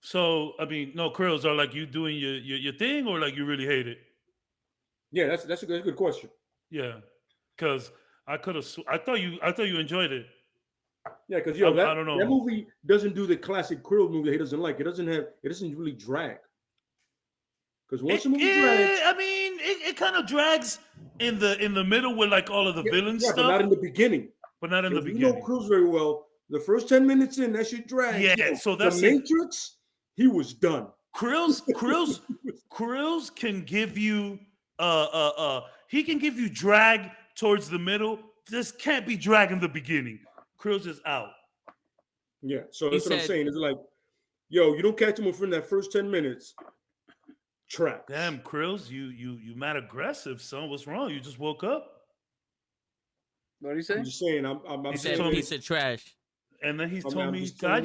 So I mean, no, Krills, are like you doing your thing, or like you really hate it? Yeah, that's a good question. Yeah, because I thought you enjoyed it. Yeah, because I don't know. That movie doesn't do the classic Krill movie that he doesn't like. It doesn't really drag. Because once the movie drags, I mean, it kind of drags in the middle with like all of the villain stuff, but not in the beginning. But not in the beginning. You know Krill's very well. The first 10 minutes in, that shit drags. Yeah, so that's the Matrix. He was done. Krills can give you he can give you drag towards the middle. This can't be drag in the beginning. Krills is out. Yeah, so that's what I'm saying. It's like, yo, you don't catch him within that first 10 minutes. Trap. Damn, Krills, you mad aggressive, son. What's wrong? You just woke up? What do you say? I'm just saying, I'm saying a piece of trash. And then he told me, God,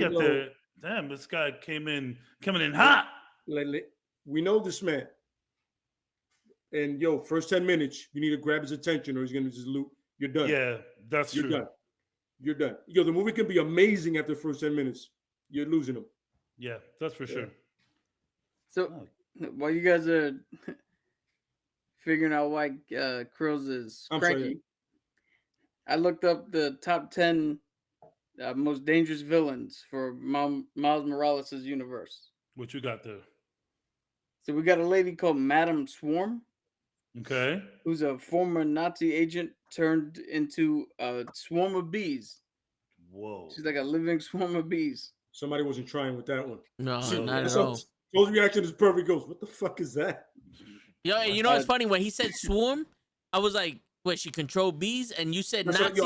damn, this guy coming in hot. We know this man. And yo, first 10 minutes, you need to grab his attention or he's gonna just loot. You're done. Yeah, that's true. You're done. Yo, the movie can be amazing after the first 10 minutes. You're losing him. Yeah, that's for sure. So while you guys are figuring out why Krills is cranky, I looked up the top 10 most dangerous villains for Miles Morales' universe. What you got there? So we got a lady called Madame Swarm. Okay. Who's a former Nazi agent turned into a swarm of bees. Whoa. She's like a living swarm of bees. Somebody wasn't trying with that one. No, not at all. Those reaction is perfect. Goes, what the fuck is that? Yo, you know what's funny? When he said swarm, I was like, wait, she controlled bees? And you said Nazi.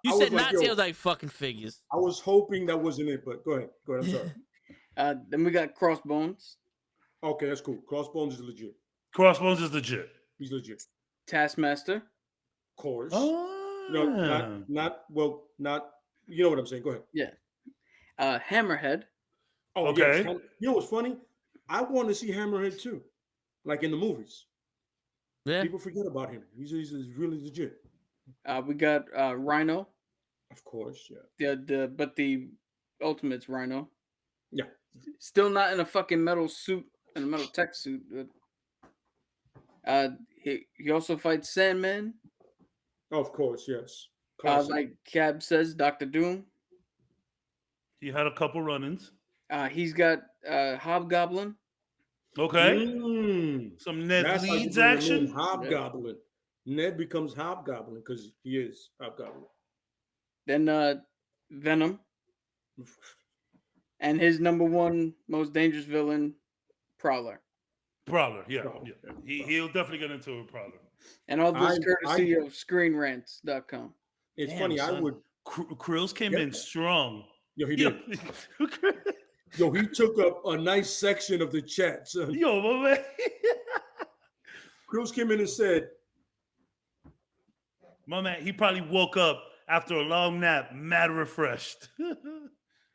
You said Nazi. I was like, fucking figures. I was hoping that wasn't it, but go ahead. I'm sorry. Then we got Crossbones. Okay, that's cool. Crossbones is legit. He's legit. Of Taskmaster. course. Oh. No, not. You know what I'm saying. Go ahead. Yeah. Hammerhead. Oh, okay. Yes. You know what's funny? I want to see Hammerhead too, like in the movies. Yeah. People forget about him. He's really legit. We got Rhino. Of course, yeah. But the Ultimate's Rhino. Yeah. Still not in a fucking metal suit, in a metal tech suit. He also fights Sandman. Of course, yes. Like Cab says, Dr. Doom. He had a couple run-ins. He's got Hobgoblin. Okay. Some Ned Leeds action. Hobgoblin. Yeah. Ned becomes Hobgoblin because he is Hobgoblin. Then Venom. And his number one most dangerous villain, Prowler. Yeah. He'll definitely get into a Prowler. And all this courtesy of ScreenRants.com. It's funny, son. Krills came in strong. Yo, he did. Yo, he took up a nice section of the chat. So. Yo, my man. Krills came in and said, my man, he probably woke up after a long nap, mad refreshed.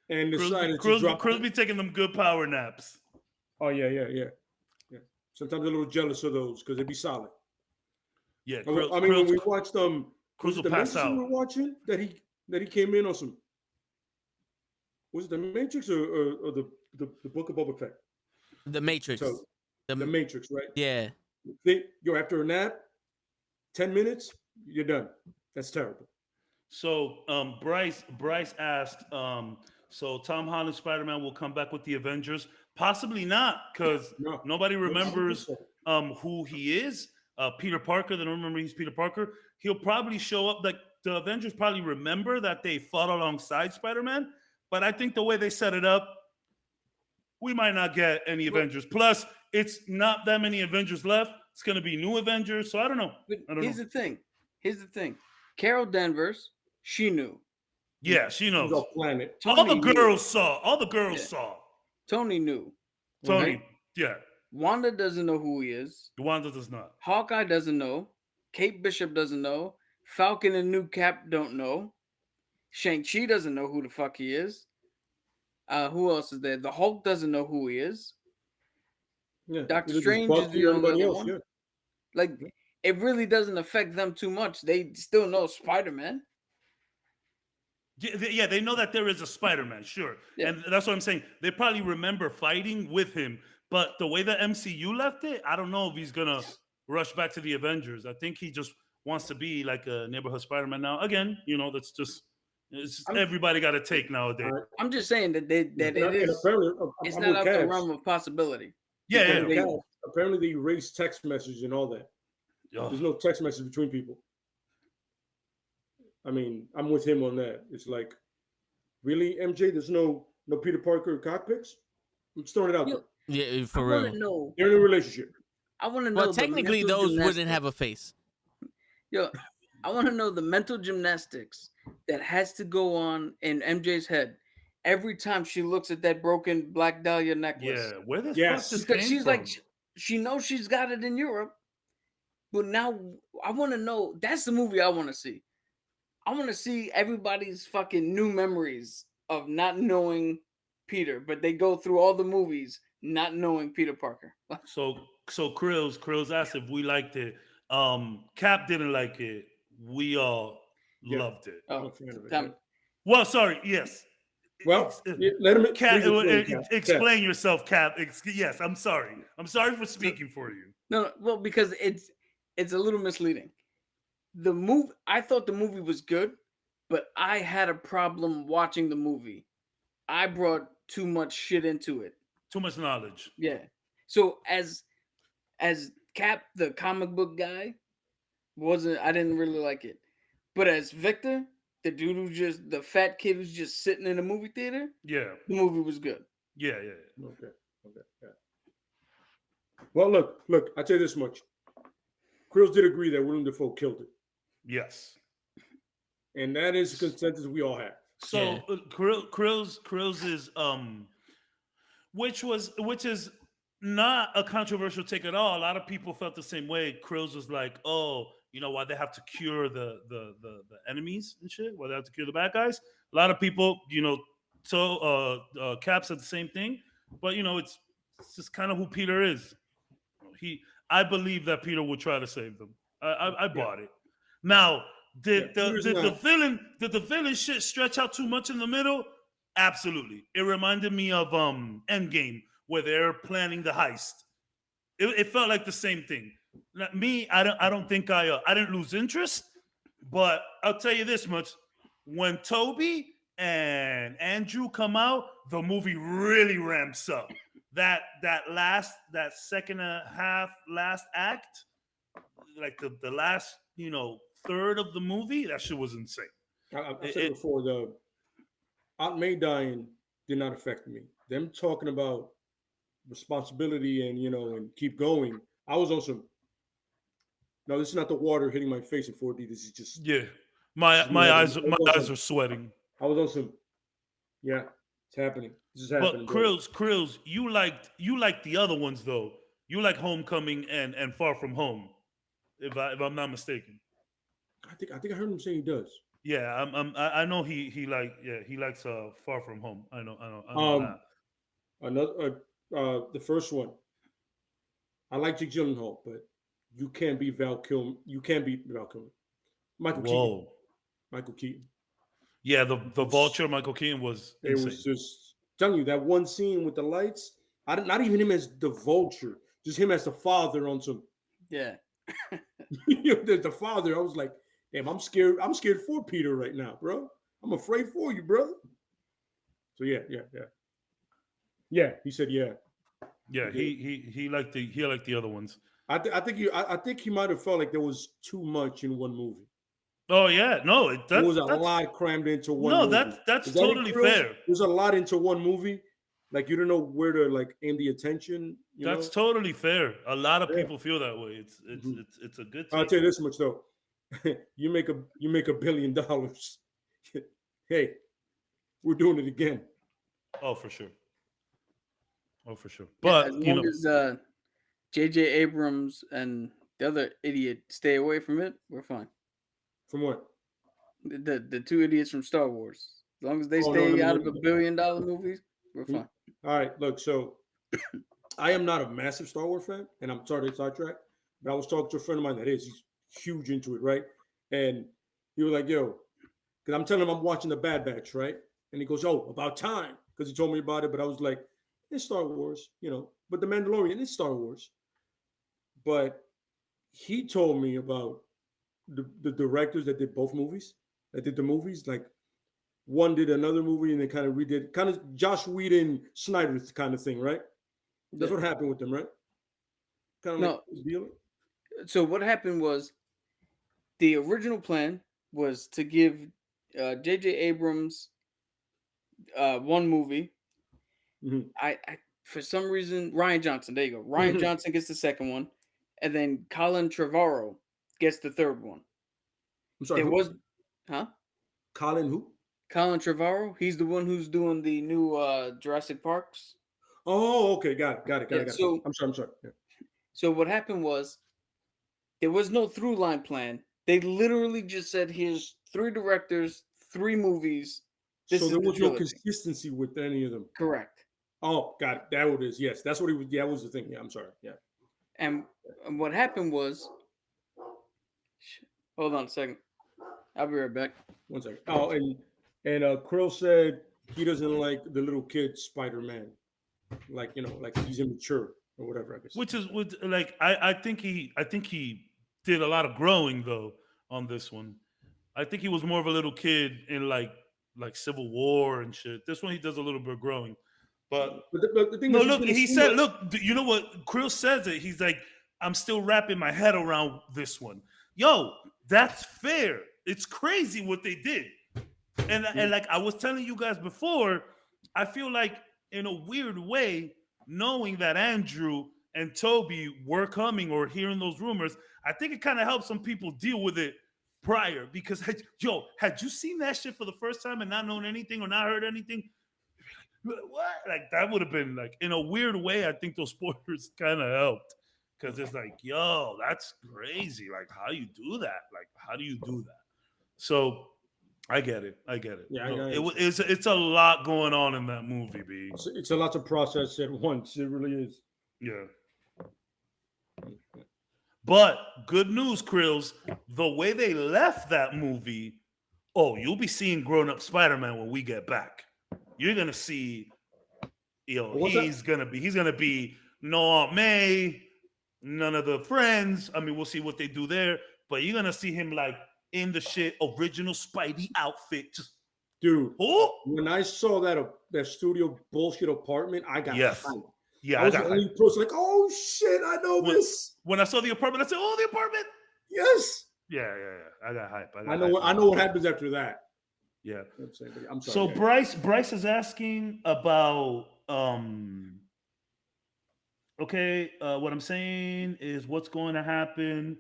And decided to drop. Krills be taking them good power naps. Oh, yeah. Sometimes I'm a little jealous of those because they be solid. Yeah, when we watched Krills will pass out. We were watching that he came in on some. Was it the Matrix or the Book of Boba Fett? The Matrix. So, the Matrix, right? Yeah. You're after a nap, 10 minutes, you're done. That's terrible. So Bryce asked, so Tom Holland Spider-Man will come back with the Avengers? Possibly not, because nobody remembers who he is. Peter Parker, they don't remember he's Peter Parker. He'll probably show up, like the Avengers probably remember that they fought alongside Spider-Man, but I think the way they set it up, we might not get any Avengers. Plus, it's not that many Avengers left. It's going to be new Avengers. So I don't know. But I don't here's know. the thing. Carol Danvers, she knew. Yeah, she knows. She's off planet. All the Tony girls saw. All the girls saw. Tony knew. Tony, Right? yeah. Wanda doesn't know who he is. Wanda does not. Hawkeye doesn't know. Kate Bishop doesn't know. Falcon and New Cap don't know. Shang-Chi doesn't know who the fuck he is. Who else is there? The Hulk doesn't know who he is. Yeah. Doctor Strange is the only other one. Yeah. Like, it really doesn't affect them too much. They still know Spider-Man. Yeah, they know that there is a Spider-Man, sure. Yeah. And that's what I'm saying. They probably remember fighting with him. But the way the MCU left it, I don't know if he's going to rush back to the Avengers. I think he just wants to be like a neighborhood Spider-Man now. Again, that's just everybody got to take nowadays. I'm just saying that it's not out the realm of possibility. Yeah. Apparently they erased text messages and all that. There's no text message between people. I mean, I'm with him on that. It's like, really, MJ? There's no Peter Parker cockpits? Let's throw it out there. Yeah, for real. Know, they're in a relationship. I want to know. Well, technically, those wouldn't have a face. Yo, I want to know the mental gymnastics that has to go on in MJ's head every time she looks at that broken Black Dahlia necklace. Yeah, where the fuck this because came she's from? like, she knows she's got it in Europe, but now I want to know. That's the movie I want to see. I want to see everybody's fucking new memories of not knowing Peter, but they go through all the movies not knowing Peter Parker. So Krills asked if we liked it. Cap didn't like it. We all loved it. Oh, well, sorry. Yes. Well, let him explain yourself, Cap. Yes, I'm sorry. I'm sorry for speaking for you. No, well, because it's a little misleading. I thought the movie was good, but I had a problem watching the movie. I brought too much shit into it. Too much knowledge. Yeah. So as Cap, the comic book guy, I didn't really like it. But as Victor, the dude the fat kid who's just sitting in a movie theater, the movie was good. Yeah. Okay. Yeah. Well, look, I'll tell you this much. Krills did agree that Willem Dafoe killed it. Yes. And that is the consensus we all have. So Krills is which is not a controversial take at all. A lot of people felt the same way. Krills was like, oh, why they have to cure the enemies and shit, why they have to cure the bad guys. A lot of people, Cap said the same thing, but it's just kind of who Peter is. I believe that Peter would try to save them. I bought it. Now, did the villain shit stretch out too much in the middle? Absolutely. It reminded me of Endgame, where they're planning the heist. It felt like the same thing. Me, I don't think I didn't lose interest, but I'll tell you this much: when Toby and Andrew come out, the movie really ramps up. That second half, last act, like the last third of the movie, that shit was insane. I said it before, the Aunt May dying did not affect me. Them talking about responsibility and and keep going. I was on some. No, this is not the water hitting my face in 4D. This is just my eyes are sweating. I was on some. Yeah, it's happening. This is happening. But Krills, you liked the other ones though. You like Homecoming and Far From Home, if I'm not mistaken. I think I heard him say he does. Yeah, I know he likes Far From Home. I know that. The first one. I like Jake Gyllenhaal, but you can't beat Val Kilmer. You can't beat Val Kilmer. Michael Keaton. Yeah, the Vulture, Michael Keaton was insane. It was just telling you that one scene with the lights. Not even him as the Vulture, just him as the father on some. Yeah. The father. I was like, damn, I'm scared. I'm scared for Peter right now, bro. I'm afraid for you, brother. So yeah. Yeah, he said yeah. Yeah, he liked the other ones. I think he might have felt like there was too much in one movie. Oh yeah, no, there was a lot crammed into one. No, movie. that's totally fair. There's a lot into one movie. like you don't know where to like aim the attention. That's totally fair. A lot of Yeah. people feel that way. It's a good. I'll Take. tell you this much though: you make $1 billion. Hey, we're doing it again. Oh, for sure. Oh, for sure. Yeah, But as long as J.J. Abrams and the other idiot stay away from it, we're fine. From what? The two idiots from Star Wars. As long as they stay out of $1 billion movies, we're fine. All right, look. So I am not a massive Star Wars fan, and I'm sorry to sidetrack, but I was talking to a friend of mine that is. He's huge into it, right? And he was like, "Yo," because I'm telling him I'm watching the Bad Batch, right? And he goes, "Oh, about time," because he told me about it. But I was like, "It's Star Wars, But the Mandalorian is Star Wars." But he told me about the directors that did both movies, that did the movies. Like one did another movie and they kind of redid, kind of Josh Whedon, Snyder kind of thing, right? That's what happened with them, right? Kind of No. like deal. So what happened was the original plan was to give J.J. Abrams one movie. Mm-hmm. I for some reason Rian Johnson. There you go. Rian Johnson gets the second one, and then Colin Trevorrow gets the third one. I'm sorry. Colin who? Colin Trevorrow. He's the one who's doing the new Jurassic Parks. Oh, okay, got it. So I'm sorry. Yeah. So what happened was there was no through line plan. They literally just said, "Here's 3 directors, 3 movies." So there was no consistency with any of them. Correct. Oh, got it. That what it is. Yes, that's what he was. Yeah, that was the thing. Yeah, I'm sorry. Yeah. And what happened was, hold on a second. I'll be right back. One second. Oh, and Krill said he doesn't like the little kid Spider-Man, like like he's immature or whatever. I guess. Which is like I think he did a lot of growing though on this one. I think he was more of a little kid in like Civil War and shit. This one he does a little bit of growing. But the thing no, is, look, he said, look, you know what? Krill says it. He's like, I'm still wrapping my head around this one. Yo, that's fair. It's crazy what they did. And like I was telling you guys before, I feel like in a weird way, knowing that Andrew and Toby were coming or hearing those rumors, I think it kind of helped some people deal with it prior. Because, had you seen that shit for the first time and not known anything or not heard anything? What? Like that would have been like in a weird way. I think those spoilers kind of helped because it's like, yo, that's crazy. Like, how do you do that? Like, how do you do that? So, I get it. Yeah, it's a lot going on in that movie, B. It's a lot to process at once. It really is. Yeah. But good news, Krills. The way they left that movie, you'll be seeing grown-up Spider-Man when we get back. You're gonna see, he's gonna be no Aunt May, none of the friends. I mean, we'll see what they do there, but you're gonna see him like in the shit original Spidey outfit. Dude, when I saw that studio bullshit apartment, I got hyped. Yeah, I was the only person like, oh shit, I know this. When I saw the apartment, I said, "Oh, the apartment." Yes. Yeah. I got hype. I know what happens after that. Yeah. I'm sorry. So Bryce is asking about what I'm saying is what's going to happen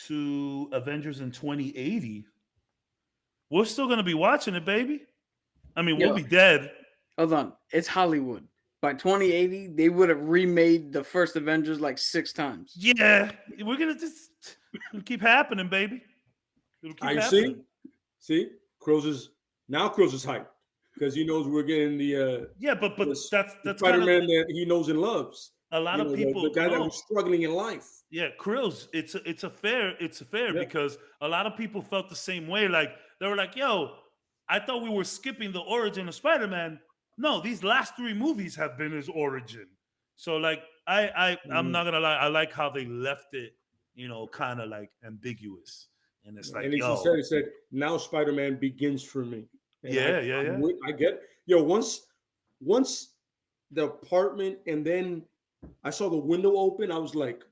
to Avengers in 2080. We're still going to be watching it, baby. I mean, we'll be dead. Hold on. It's Hollywood. By 2080, they would have remade the first Avengers like 6 times. Yeah. We're going to just keep happening, baby. It'll keep happening. See? Kroos is hyped because he knows we're getting the but that's Spider-Man that he knows and loves. A lot of people, the guy that was struggling in life. Yeah, Krills, it's a fair because a lot of people felt the same way. Like they were like, "Yo, I thought we were skipping the origin of Spider-Man." No, these last 3 movies have been his origin. So like, I'm not gonna lie, I like how they left it, kind of like ambiguous. And it's like, and he said, now Spider-Man begins for me. And yeah. I get it. Yo, once the apartment and then I saw the window open, I was like,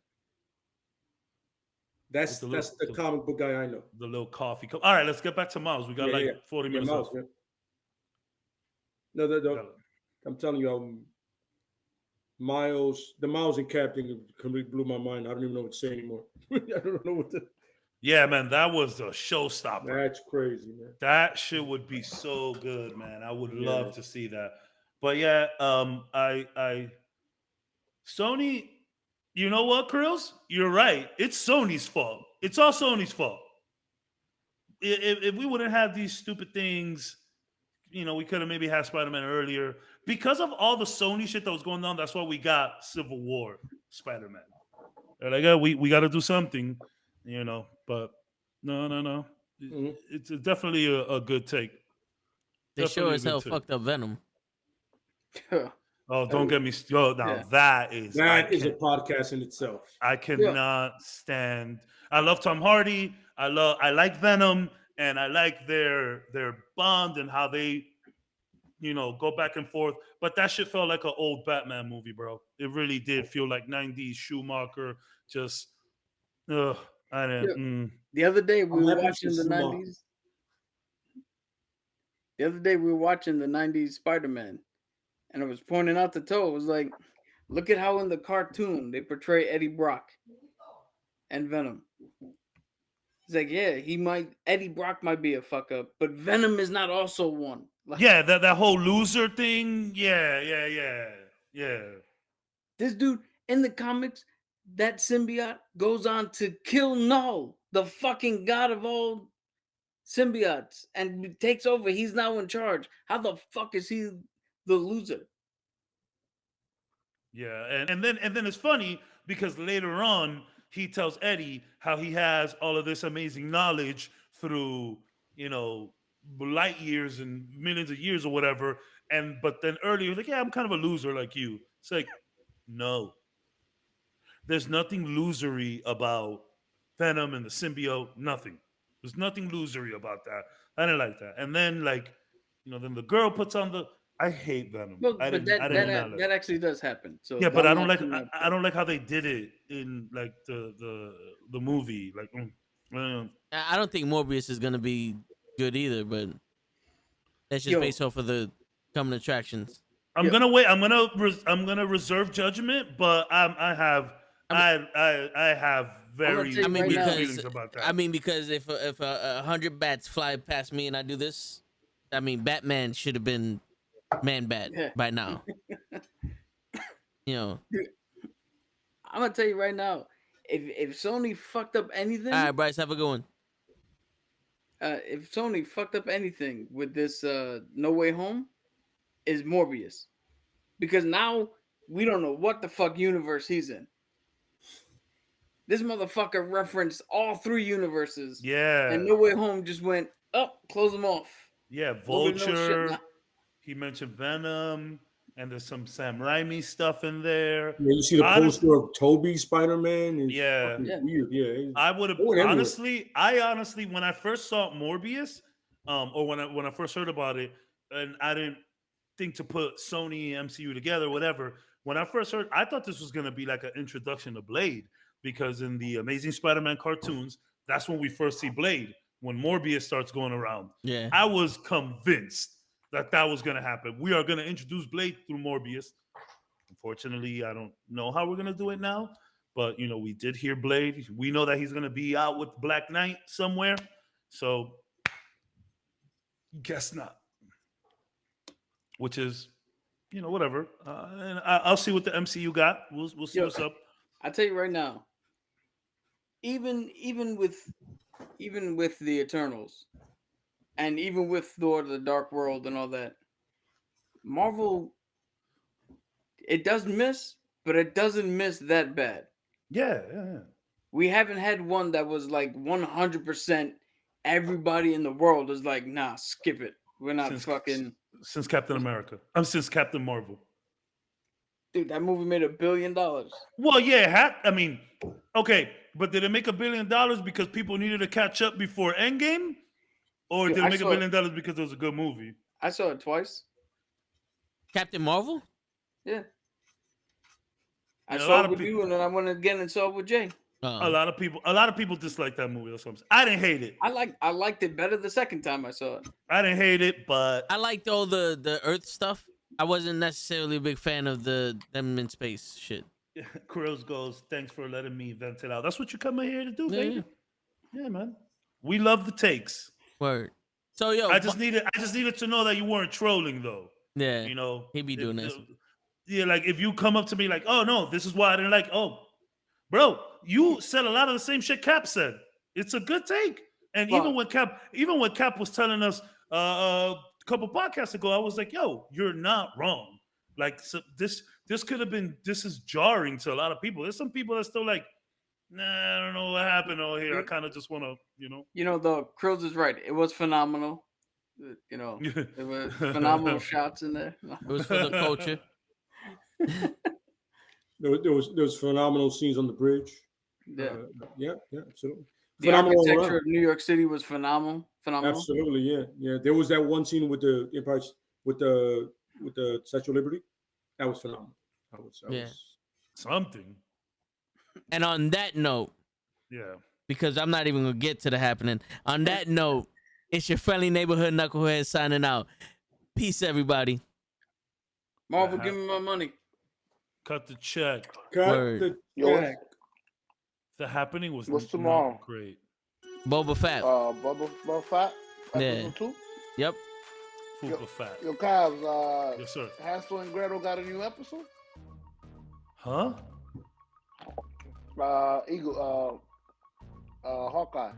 that's the comic book guy I know. The little coffee cup. All right, let's get back to Miles. We got 40 minutes left. No. I'm telling you, The Miles and Cap thing completely blew my mind. I don't even know what to say anymore. I don't know what to. Yeah, man, that was a showstopper. That's crazy, man. That shit would be so good, man. I would love Yeah. to see that. But yeah, I Sony, you know what, Krills? You're right. It's Sony's fault. It's all Sony's fault. If we wouldn't have these stupid things, we could have maybe had Spider-Man earlier. Because of all the Sony shit that was going on, that's why we got Civil War Spider-Man. They're like, yeah, we got to do something, but no. Mhm. It's definitely a good take. They Definitely sure a as good hell take. fucked up Venom. Oh, don't get me started. Now Yeah. that is a podcast in itself. I cannot stand. I love Tom Hardy. I like Venom, and I like their bond and how they, go back and forth. But that shit felt like an old Batman movie, bro. It really did feel like 90s Schumacher. Just, I didn't. The other day we I'm were happy watching for the Schumacher. 90s. The other day we were watching the 90s Spider-Man, and I was pointing out the toe. It was like, look at how in the cartoon they portray Eddie Brock and Venom. It's like, yeah, Eddie Brock might be a fuck up, but Venom is not also one. Like, Yeah, that whole loser thing. Yeah. this dude in the comics, that symbiote goes on to kill Null, the fucking god of all symbiotes, and takes over. He's now in charge. How the fuck is he the loser? Yeah, and then it's funny because later on he tells Eddie how he has all of this amazing knowledge through light years and millions of years or whatever. But then earlier he's like, yeah, I'm kind of a loser like you. It's like, no, there's nothing losery about Venom and the symbiote. Nothing. There's nothing losery about that. I didn't like that. And then then the girl puts on the. I hate Venom. Well, I but didn't that actually does happen. So yeah, but I'm I not don't like I don't like how they did it in like the movie. Like, I don't think Morbius is gonna be good either, but that's just based off of the coming attractions. I'm gonna wait. I'm gonna reserve judgment, but I have very I mean, weird because- feelings about that. I mean, because if 100 bats fly past me and I do this, I mean, Batman should have been Man-Bat by now. I'm gonna tell you right now, if Sony fucked up anything, All right, Bryce, have a good one. if Sony fucked up anything with this No Way Home, is Morbius, because now we don't know what the fuck universe he's in. This motherfucker referenced all three universes. Yeah. And No Way Home just went up, close them off. Yeah, Nobody knows shit Vulture. now. He mentioned Venom, and there's some Sam Raimi stuff in there. Yeah, you see the poster of Toby Spider-Man. It's Yeah. weird. Yeah, I would have Going everywhere. honestly, when I first saw Morbius, or when I first heard about it, and I didn't think to put Sony MCU together, whatever. When I first heard, I thought this was gonna be like an introduction to Blade, because in the Amazing Spider-Man cartoons, that's when we first see Blade, when Morbius starts going around. Yeah. I was convinced that was gonna happen. We are gonna introduce Blade through Morbius. Unfortunately, I don't know how we're gonna do it now, but we did hear Blade. We know that he's gonna be out with Black Knight somewhere, so guess not. Which is, whatever. And I'll see what the MCU got. We'll see what's up. I tell you right now, even with the Eternals, and even with Thor: The Dark World and all that, Marvel, it does miss, but it doesn't miss that bad. Yeah. We haven't had one that was like 100%. Everybody in the world is like, nah, skip it. We're not Since Captain America. Since Captain Marvel. Dude, that movie made $1 billion. Well, yeah. I mean, okay, but did it make $1 billion because people needed to catch up before Endgame, or did it make $1 billion because it was a good movie? I saw it twice. Captain Marvel? Yeah. I And a saw lot it of with you, and then I went again and saw it with Jay. A lot of people dislike that movie. That's what I'm saying. I didn't hate it. I liked it better the second time I saw it. I didn't hate it, but I liked all the Earth stuff. I wasn't necessarily a big fan of them in space shit. Krills goes, thanks for letting me vent it out. That's what you come here to do, Yeah, baby. Yeah, man. We love the takes. Word. So yo, I just needed to know that you weren't trolling though. Yeah, you know, he be doing this. Yeah, like if you come up to me like, oh no, this is why I didn't like. Oh, bro, you said a lot of the same shit Cap said. It's a good take. And Fuck. even when Cap was telling us a couple podcasts ago, I was like, yo, you're not wrong. Like so this could have been. This is jarring to a lot of people. There's some people that still like, nah, I don't know what happened over here. I kind of just want to, the Krills is right. It was phenomenal. There were phenomenal shots in there. It was for the culture. There was phenomenal scenes on the bridge. Yeah, yeah, absolutely. the architecture of New York City was phenomenal. Absolutely, yeah. There was that one scene with the Empire, with the Statue of Liberty. That was phenomenal. That was something. And on that note, because I'm not even gonna get to the happening. On that note, it's your friendly neighborhood knucklehead signing out. Peace, everybody. Marvel, give me my money. Cut the check. The check. The happening was what's tomorrow? Great. Boba Fett. Boba Fett. Yeah. 2? Yep. Boba Fett. Yo, Cavs. Yes, sir. Hansel and Gretel got a new episode. Huh? Hawkeye.